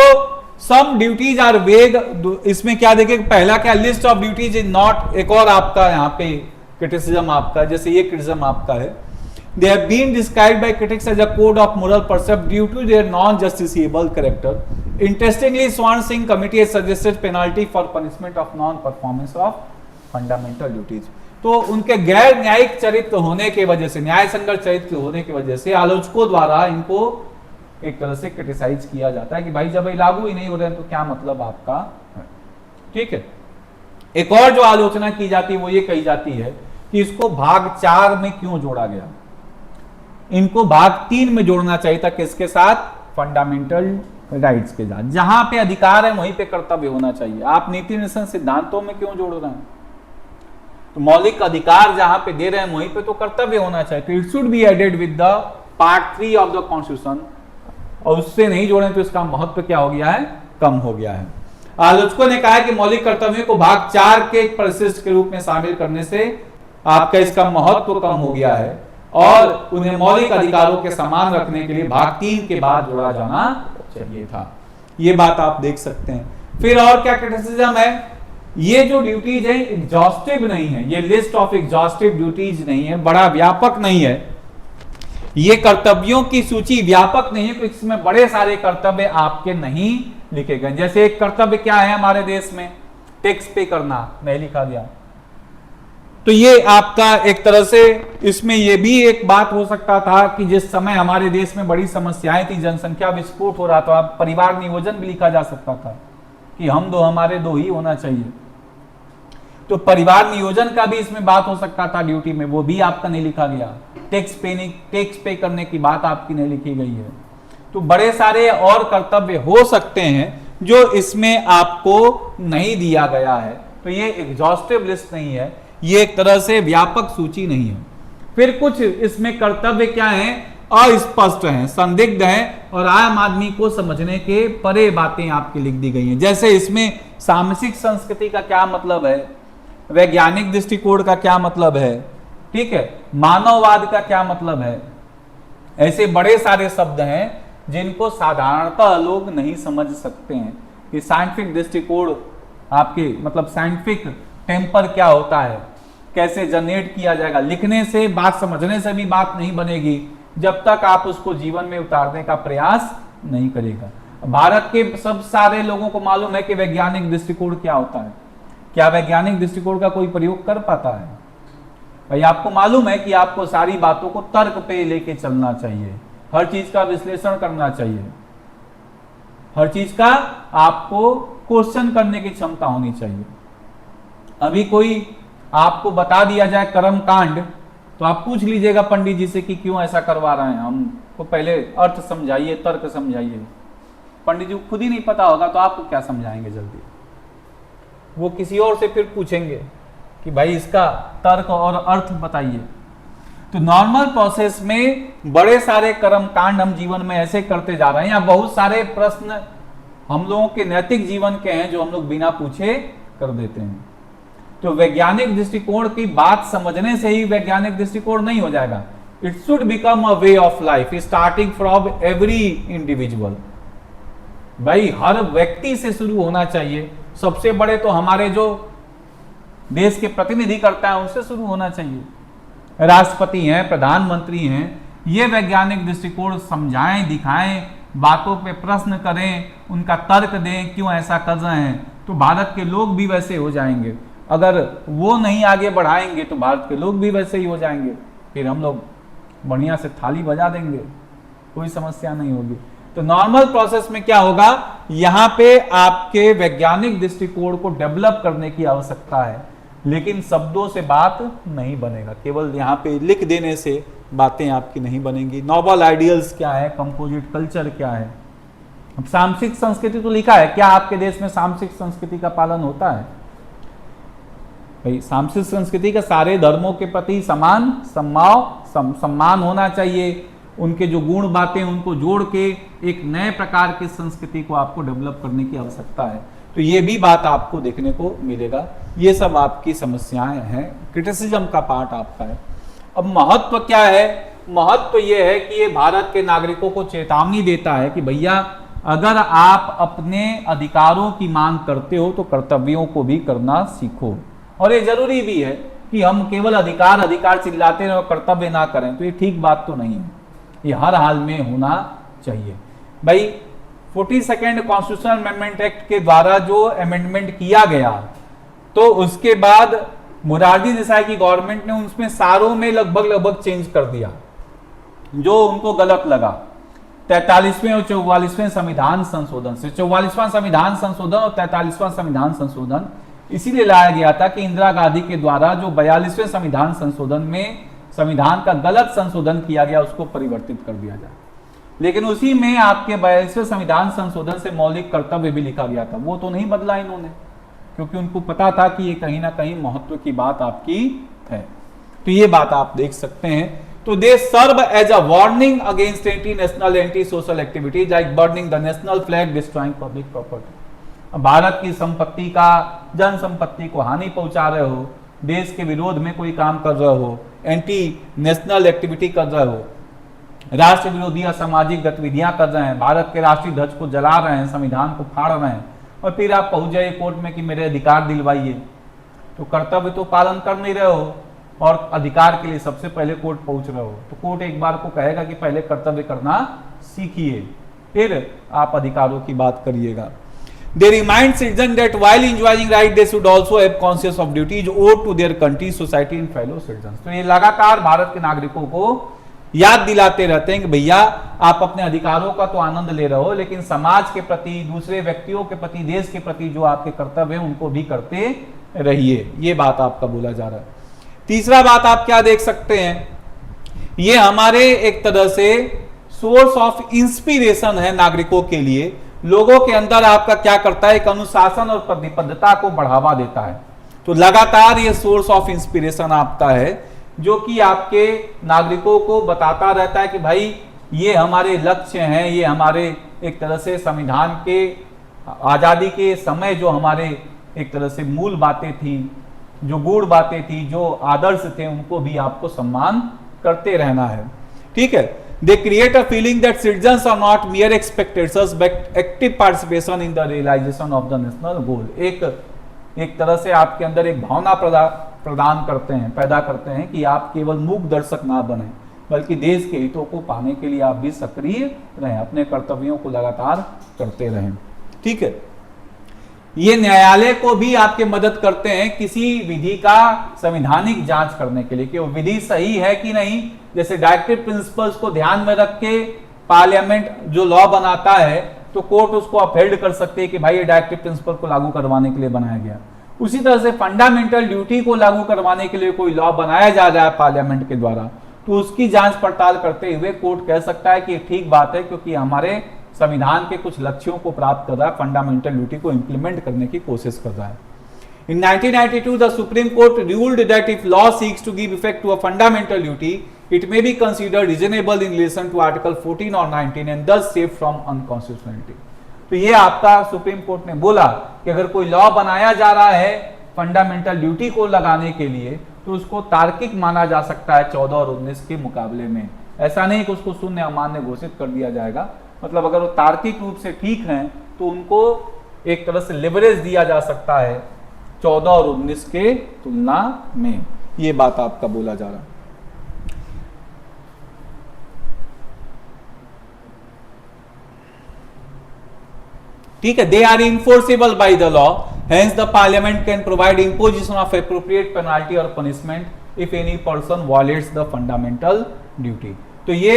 सम ड्यूटीज आर वेग, इसमें क्या देखिए, पहला क्या, list of duties is not, एक और आपका यहाँ पे क्रिटिसिज्म आपका, जैसे ये क्रिटिसिज्म आपका है, they have been described by critics as a code of moral percept due to their non-justiciable character. Interestingly, Swan Singh committee has suggested penalty for punishment of non-performance of fundamental duties. तो उनके गैर न्यायिक चरित्र होने के वजह से, न्याय संगत चरित्र होने की वजह से आलोचकों द्वारा इनको एक तरह से क्रिटिसाइज किया जाता है कि भाई जब ये लागू ही नहीं हो रहे हैं तो क्या मतलब आपका है। ठीक है। एक और जो आलोचना की जाती है वो ये कही जाती है कि इसको भाग 4 में क्यों जोड़ा गया, इनको भाग 3 में जोड़ना चाहिए था। किसके साथ, फंडामेंटल राइट्स के साथ। जहां पे अधिकार है वहीं पे कर्तव्य होना चाहिए। आप नीति निषेध सिद्धांतों में क्यों जोड़ रहे हैं, तो मौलिक अधिकार जहां पे दे रहे हैं वहीं पे तो कर्तव्य होना चाहिए। तो it should be added with the part 3 of the constitution, और उससे नहीं जोड़े तो इसका महत्व क्या हो गया है, कम हो गया है। आलोचकों ने कहा कि मौलिक कर्तव्यों को भाग 4 के परिशिष्ट के रूप में शामिल करने से आपका इसका महत्व कम हो गया है और उन्हें मौलिक अधिकारों के समान रखने के लिए भाग 3 के बाद जोड़ा जाना चाहिए था। ये बात आप देख सकते हैं। फिर और क्या क्रिटिसिज्म है, ये जो ड्यूटीज है एग्जॉस्टिव नहीं है, ये लिस्ट ऑफ एग्जॉस्टिव ड्यूटीज नहीं है, बड़ा व्यापक नहीं है, ये कर्तव्यों की सूची व्यापक नहीं है, तो इसमें बड़े सारे कर्तव्य आपके नहीं लिखे गए। जैसे एक कर्तव्य क्या है हमारे देश में, टैक्स पे करना नहीं लिखा गया, तो ये आपका एक तरह से इसमें ये भी एक बात हो सकता था कि जिस समय हमारे देश में बड़ी समस्याएं थी, जनसंख्या विस्फोट हो रहा था, परिवार नियोजन भी लिखा जा सकता था, कि हम दो हमारे दो ही होना चाहिए। तो परिवार नियोजन का भी इसमें बात हो सकता था ड्यूटी में, वो भी आपका नहीं लिखा गया। टैक्स पे करने की बात आपकी नहीं लिखी गई है। तो बड़े सारे और कर्तव्य हो सकते हैं जो इसमें आपको नहीं दिया गया है। तो ये एग्जॉस्टिव लिस्ट नहीं है, ये एक तरह से व्यापक सूची नहीं है। फिर कुछ इसमें कर्तव्य क्या है, अस्पष्ट हैं, संदिग्ध हैं और आम आदमी को समझने के परे बातें आपकी लिख दी गई हैं। जैसे इसमें सामाजिक संस्कृति का क्या मतलब है, वैज्ञानिक दृष्टिकोण का क्या मतलब है, ठीक है, मानववाद का क्या मतलब है। ऐसे बड़े सारे शब्द हैं जिनको साधारणतः लोग नहीं समझ सकते हैं कि साइंटिफिक दृष्टिकोण आपके मतलब साइंटिफिक टेम्पर क्या होता है, कैसे जनरेट किया जाएगा। लिखने से, बात समझने से भी बात नहीं बनेगी जब तक आप उसको जीवन में उतारने का प्रयास नहीं करेगा। भारत के सब सारे लोगों को मालूम है कि वैज्ञानिक दृष्टिकोण क्या होता है। क्या वैज्ञानिक दृष्टिकोण का कोई प्रयोग कर पाता है? भाई आपको मालूम है कि आपको सारी बातों को तर्क पे लेके चलना चाहिए, हर चीज का विश्लेषण करना चाहिए, हर चीज का आपको क्वेश्चन करने की क्षमता होनी चाहिए। अभी कोई आपको बता दिया जाए कर्म कांड, तो आप पूछ लीजिएगा पंडित जी से कि क्यों ऐसा करवा रहे हैं, हमको पहले अर्थ समझाइए, तर्क समझाइए। पंडित जी को खुद ही नहीं पता होगा तो आपको क्या समझाएंगे जल्दी। वो किसी और से फिर पूछेंगे कि भाई इसका तर्क और अर्थ बताइए। तो नॉर्मल प्रोसेस में बड़े सारे कर्म कांड हम जीवन में ऐसे करते जा रहे हैं, या बहुत सारे प्रश्न हम लोगों के नैतिक जीवन के हैं जो हम लोग बिना पूछे कर देते हैं। तो वैज्ञानिक दृष्टिकोण की बात समझने से ही वैज्ञानिक दृष्टिकोण नहीं हो जाएगा। It should become a way of life starting from every individual. भाई हर व्यक्ति से शुरू होना चाहिए। सबसे बड़े तो हमारे जो देश के प्रतिनिधि करता है उनसे शुरू होना चाहिए। राष्ट्रपति हैं, प्रधानमंत्री हैं, ये वैज्ञानिक दृष्टिकोण समझाएं, दिखाएं, बातों पे प्रश्न करें, उनका तर्क दें क्यों ऐसा कर रहे हैं, तो भारत के लोग भी वैसे हो जाएंगे। अगर वो नहीं आगे बढ़ाएंगे तो भारत के लोग भी वैसे ही हो जाएंगे, फिर हम लोग बढ़िया से थाली बजा देंगे, कोई समस्या नहीं होगी। तो नॉर्मल प्रोसेस में क्या होगा, यहाँ पे आपके वैज्ञानिक दृष्टिकोण को डेवलप करने की आवश्यकता है, लेकिन शब्दों से बात नहीं बनेगा, केवल यहाँ पे लिख देने से बातें आपकी नहीं बनेंगी। नोबल आइडियल्स क्या है, कंपोजिट कल्चर क्या है। अब सामाजिक संस्कृति तो लिखा है, क्या आपके देश में सामाजिक संस्कृति का पालन होता है? भाई सामाजिक संस्कृति का सारे धर्मों के प्रति समान सम्मान होना चाहिए। उनके जो गुण बातें उनको जोड़ के एक नए प्रकार की संस्कृति को आपको डेवलप करने की आवश्यकता है। तो ये भी बात आपको देखने को मिलेगा। ये सब आपकी समस्याएं हैं, क्रिटिसिज्म का पार्ट आपका है। अब महत्व क्या है? महत्व ये है कि ये भारत के नागरिकों को चेतावनी देता है कि भैया अगर आप अपने अधिकारों की मांग करते हो तो कर्तव्यों को भी करना सीखो। और ये जरूरी भी है कि हम केवल अधिकार चिल्लाते रहे और कर्तव्य ना करें, तो ये ठीक बात तो नहीं है, ये हर हाल में होना चाहिए। भाई 42nd कॉन्स्टिट्यूशनल अमेंडमेंट एक्ट के द्वारा जो अमेंडमेंट किया गया, तो उसके बाद मोरारजी देसाई की गवर्नमेंट ने उसमें सारों में लगभग चेंज कर दिया जो उनको गलत लगा। 43वें और 44वें संविधान संशोधन से, 44वां संविधान संशोधन और 43वां संविधान संशोधन इसीलिए लाया गया था कि इंदिरा गांधी के द्वारा जो 42वें संविधान संशोधन में संविधान का गलत संशोधन किया गया उसको परिवर्तित कर दिया जाए। लेकिन उसी में आपके 42वें संविधान संशोधन से मौलिक कर्तव्य भी लिखा गया था, वो तो नहीं बदला इन्होंने, क्योंकि उनको पता था कि ये कहीं ना कहीं महत्व की बात आपकी है। तो ये बात आप देख सकते हैं। तो they serve as a warning against anti national anti social activities like burning the national flag, destroying public property. Bharat की संपत्ति का, जन संपत्ति को हानि पहुंचा रहे हो, देश के विरोध में कोई काम कर रहे हो, एंटी नेशनल एक्टिविटी कर रहे हो, राष्ट्र विरोधी असामाजिक गतिविधियां कर रहे हैं, भारत के राष्ट्रीय ध्वज को जला रहे हैं, संविधान को फाड़ रहे हैं, और फिर आप पहुंच जाइए कोर्ट में कि मेरे अधिकार दिलवाइए, तो कर्तव्य तो पालन कर नहीं रहे हो और अधिकार के लिए सबसे पहले कोर्ट पहुंच रहे हो। तो कोर्ट एक बार को कहेगा कि पहले कर्तव्य करना सीखिए, फिर आप अधिकारों की बात करिएगा। They remind citizens that while enjoying right, they should also have conscious of duties owed to their country, society and fellow citizens। तो ये लगातार भारत के नागरिकों को याद दिलाते रहते हैं कि भैया आप अपने अधिकारों का तो आनंद ले रहे हो, लेकिन समाज के प्रति, दूसरे व्यक्तियों के प्रति, देश के प्रति जो आपके कर्तव्य हैं उनको भी करते रहिए। ये बात आपका बोला जा रहा है। तीसरा बात आप क्या देख सकते हैं, ये हमारे एक तरह से सोर्स ऑफ इंस्पिरेशन है नागरिकों के लिए। लोगों के अंदर आपका क्या करता है, एक अनुशासन और प्रतिबद्धता को बढ़ावा देता है। तो लगातार ये सोर्स ऑफ इंस्पिरेशन आपका है, जो कि आपके नागरिकों को बताता रहता है कि भाई ये हमारे लक्ष्य हैं, ये हमारे एक तरह से संविधान के आजादी के समय जो हमारे एक तरह से मूल बातें थी, जो गूढ़ बातें थी, जो आदर्श थे, उनको भी आपको सम्मान करते रहना है। ठीक है। They create a feeling that citizens are not mere spectators but active participation in the realization of the national goal। एक तरह से आपके अंदर एक भावना प्रदान करते हैं, पैदा करते हैं कि आप केवल मूक दर्शक ना बने, बल्कि देश के हितों को पाने के लिए आप भी सक्रिय रहें, अपने कर्तव्यों को लगातार करते रहें। ठीक है। ये न्यायालय को भी आपके मदद करते हैं किसी विधि का संवैधानिक जांच करने के लिए कि वो विधि सही है कि नहीं। जैसे डायरेक्टिव प्रिंसिपल्स को ध्यान में रख के पार्लियामेंट जो लॉ बनाता है तो कोर्ट उसको अपहेल्ड कर सकते हैं कि भाई ये डायरेक्टिव प्रिंसिपल को लागू करवाने के लिए बनाया गया। उसी तरह से फंडामेंटल ड्यूटी को लागू करवाने के लिए कोई लॉ बनाया जा रहा है पार्लियामेंट के द्वारा, तो उसकी जांच पड़ताल करते हुए कोर्ट कह सकता है कि ठीक बात है, क्योंकि हमारे संविधान के कुछ लक्ष्यों को प्राप्त कर रहा है, फंडामेंटल ड्यूटी को इंप्लीमेंट करने की कोशिश कर रहा है। In 1992, the Supreme Court ruled that if law seeks to give effect to a fundamental duty, it may be considered reasonable in relation to Article 14 or 19 and thus safe from unconstitutionality। तो ये आपका supreme court ने बोला कि अगर कोई law बनाया जा रहा है फंडामेंटल ड्यूटी को लगाने के लिए, तो उसको तार्किक माना जा सकता है 14 और 19 के मुकाबले में। ऐसा नहीं कि उसको शून्य अमान्य घोषित कर दिया जाएगा, मतलब अगर वो तार्किक रूप से ठीक हैं तो उनको एक तरह से लिवरेज दिया जा सकता है 14 और 19 के तुलना में। ये बात आपका बोला जा रहा है। ठीक है। They are enforceable by the law, hence the parliament can provide imposition of appropriate penalty और punishment if any person violates the fundamental duty. तो ये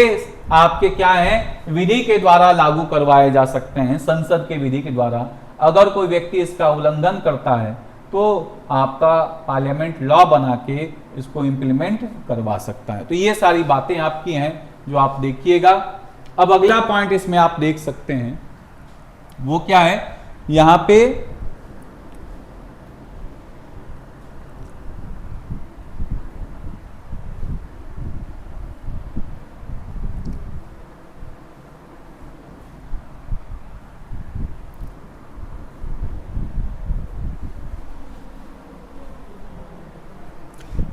आपके क्या है, विधि के द्वारा लागू करवाए जा सकते हैं, संसद के विधि के द्वारा। अगर कोई व्यक्ति इसका उल्लंघन करता है तो आपका पार्लियामेंट लॉ बना के इसको इंप्लीमेंट करवा सकता है। तो ये सारी बातें आपकी हैं जो आप देखिएगा। अब अगला पॉइंट इसमें आप देख सकते हैं, वो क्या है, यहां पे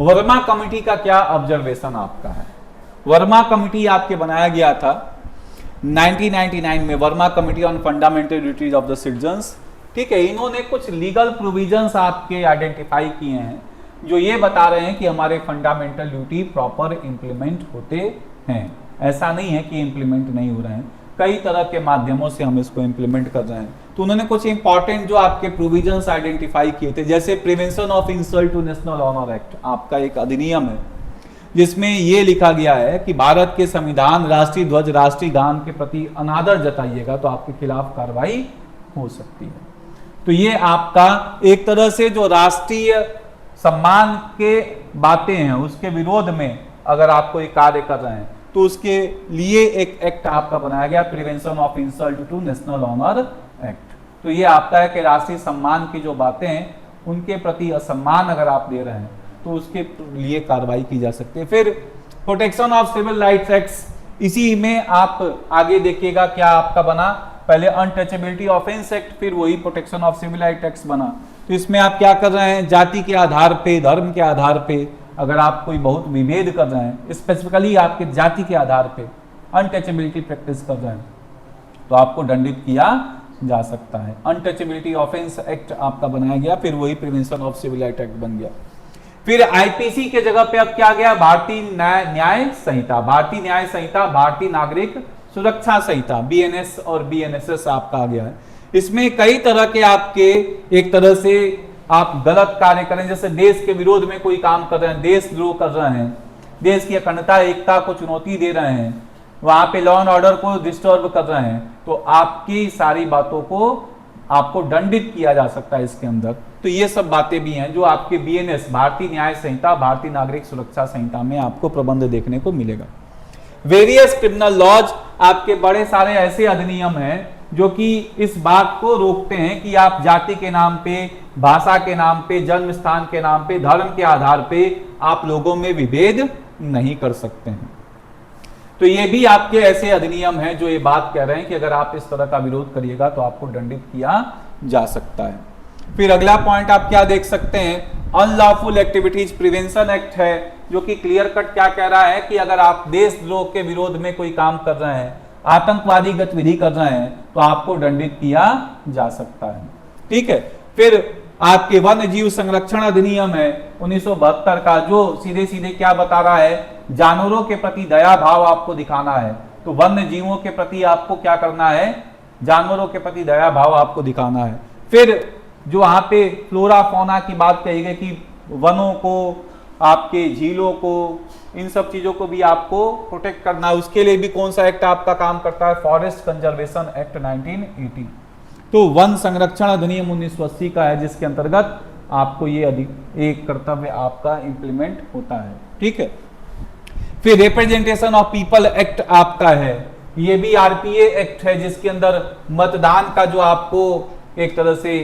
वर्मा कमेटी का क्या ऑब्जर्वेशन आपका है। वर्मा कमेटी आपके बनाया गया था 1999 में, Verma committee on fundamental duties of the citizens. ठीक है। इन्होंने कुछ लीगल प्रोविजंस आपके आइडेंटिफाई किए हैं जो ये बता रहे हैं कि हमारे फंडामेंटल ड्यूटी प्रॉपर इंप्लीमेंट होते हैं। ऐसा नहीं है कि इंप्लीमेंट नहीं हो रहे हैं, कई तरह के माध्यमों से हम इसको इंप्लीमेंट कर रहे हैं। तो उन्होंने कुछ इंपॉर्टेंट जो आपके प्रोविजंस आइडेंटिफाई किए थे, जैसे prevention of insult to national honour act, आपका एक अधिनियम है जिसमें यह लिखा गया है कि भारत के संविधान, राष्ट्रीय ध्वज, राष्ट्रीय गान के प्रति अनादर जताइएगा तो आपके खिलाफ कार्रवाई हो सकती है। तो ये आपका एक तरह से जो राष्ट्रीय सम्मान के बातें हैं उसके विरोध में अगर आप कोई कार्य कर रहे हैं तो उसके लिए एक एक्ट आपका बनाया गया, prevention of insult to national honour act. तो ये आपका है कि राष्ट्रीय सम्मान की जो बातें हैं उनके प्रति असम्मान अगर आप दे रहे हैं तो उसके लिए कार्रवाई की जा सकती है। फिर protection of civil rights acts, इसी में आप आगे देखिएगा क्या आपका बना, पहले अनटचेबिलिटी ऑफेंस एक्ट, फिर वही protection of civil right act बना। तो इसमें आप क्या कर रहे हैं, जाति के आधार पे, धर्म के आधार पे अगर आप कोई बहुत विभेद कर रहे हैं, स्पेसिफिकली आपके जाति के आधार पे अनटचेबिलिटी प्रैक्टिस कर रहे हैं तो आपको दंडित किया जा सकता है। अनटचेबिलिटी ऑफेंस एक्ट आपका बनाया गया, फिर वही prevention of civil right act बन गया। फिर आईपीसी के जगह पे अब क्या गया, भारतीय न्याय संहिता, भारतीय न्याय संहिता, भारतीय नागरिक सुरक्षा संहिता, बीएनएस और बीएनएसएस आपका आ गया है। इसमें कई तरह के आपके एक तरह से आप गलत कार्य करें, जैसे देश के विरोध में कोई काम कर रहे हैं, देशद्रोह कर रहे हैं, देश की अखंडता एकता को चुनौती दे रहे हैं, वहां पे लॉ एंड ऑर्डर को डिस्टर्ब कर रहे हैं, तो आपकी सारी बातों को आपको दंडित किया जा सकता है इसके अंदर। तो ये सब बातें भी हैं जो आपके बीएनएस भारतीय न्याय संहिता, भारतीय नागरिक सुरक्षा संहिता में आपको प्रबंध देखने को मिलेगा। वेरियस क्रिमिनल लॉज, आपके बड़े सारे ऐसे अधिनियम हैं जो कि इस बात को रोकते हैं कि आप जाति के नाम पे, भाषा के नाम पे, जन्म स्थान के नाम पे, धर्म के आधार पे आप लोगों में विभेद नहीं कर सकते हैं। तो ये भी आपके ऐसे अधिनियम हैं जो ये बात कह रहे हैं कि अगर आप इस तरह का विरोध करिएगा तो आपको दंडित किया जा सकता है। फिर अगला पॉइंट आप क्या देख सकते हैं, अनलॉफुल एक्टिविटीज प्रिवेंशन एक्ट है, जो कि क्लियर कट क्या कह रहा है कि अगर आप देशद्रोह के विरोध में कोई काम कर रहे हैं, आतंकवादी गतिविधि कर रहे हैं, तो आपको दंडित किया जा सकता है। ठीक है। फिर आपके वन्य जीव संरक्षण अधिनियम है 1972 का, जो सीधे सीधे क्या बता रहा है, जानवरों के प्रति दया भाव आपको दिखाना है। तो वन्य जीवों के प्रति आपको क्या करना है, जानवरों के प्रति दया भाव आपको दिखाना है। फिर जो वहां पे फ्लोरा फौना की बात कही गई कि वनों को, आपके झीलों को, इन सब चीजों को भी आपको प्रोटेक्ट करना है, उसके लिए भी कौन सा एक्ट आपका काम करता है, फॉरेस्ट कंजर्वेशन एक्ट 1980। तो वन संरक्षण अधिनियम 1980 का है, जिसके अंतर्गत आपको ये एक कर्तव्य आपका इंप्लीमेंट होता है। ठीक है। फिर रिप्रेजेंटेशन ऑफ पीपल एक्ट आपका है, ये भी आरपीए एक्ट है, जिसके अंदर मतदान का जो आपको एक तरह से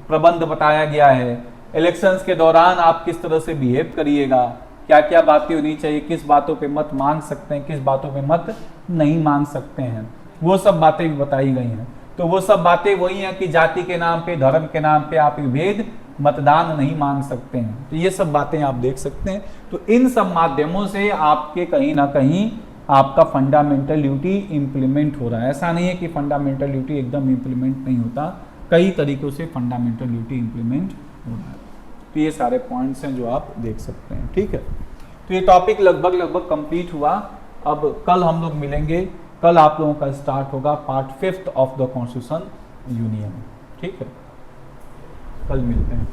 प्रबंध बताया गया है, इलेक्शंस के दौरान आप किस तरह से बिहेव करिएगा, क्या क्या बातें होनी चाहिए, किस बातों पे मत मांग सकते हैं, किस बातों पे मत नहीं मांग सकते हैं, वो सब बातें भी बताई गई हैं। तो वो सब बातें वही हैं कि जाति के नाम पे, धर्म के नाम पे आप विभेद, मतदान नहीं मांग सकते हैं। तो ये सब बातें आप देख सकते हैं। तो इन सब माध्यमों से आपके कहीं ना कहीं आपका फंडामेंटल ड्यूटी इंप्लीमेंट हो रहा है। ऐसा नहीं है कि फंडामेंटल ड्यूटी एकदम इंप्लीमेंट नहीं होता, कई तरीकों से फंडामेंटल ड्यूटी इंप्लीमेंट हो रहा है। तो ये सारे पॉइंट्स हैं जो आप देख सकते हैं। ठीक है। तो ये टॉपिक लगभग कंप्लीट हुआ। अब कल हम लोग मिलेंगे, कल आप लोगों का स्टार्ट होगा part 5 of the constitution union. ठीक है, कल मिलते हैं।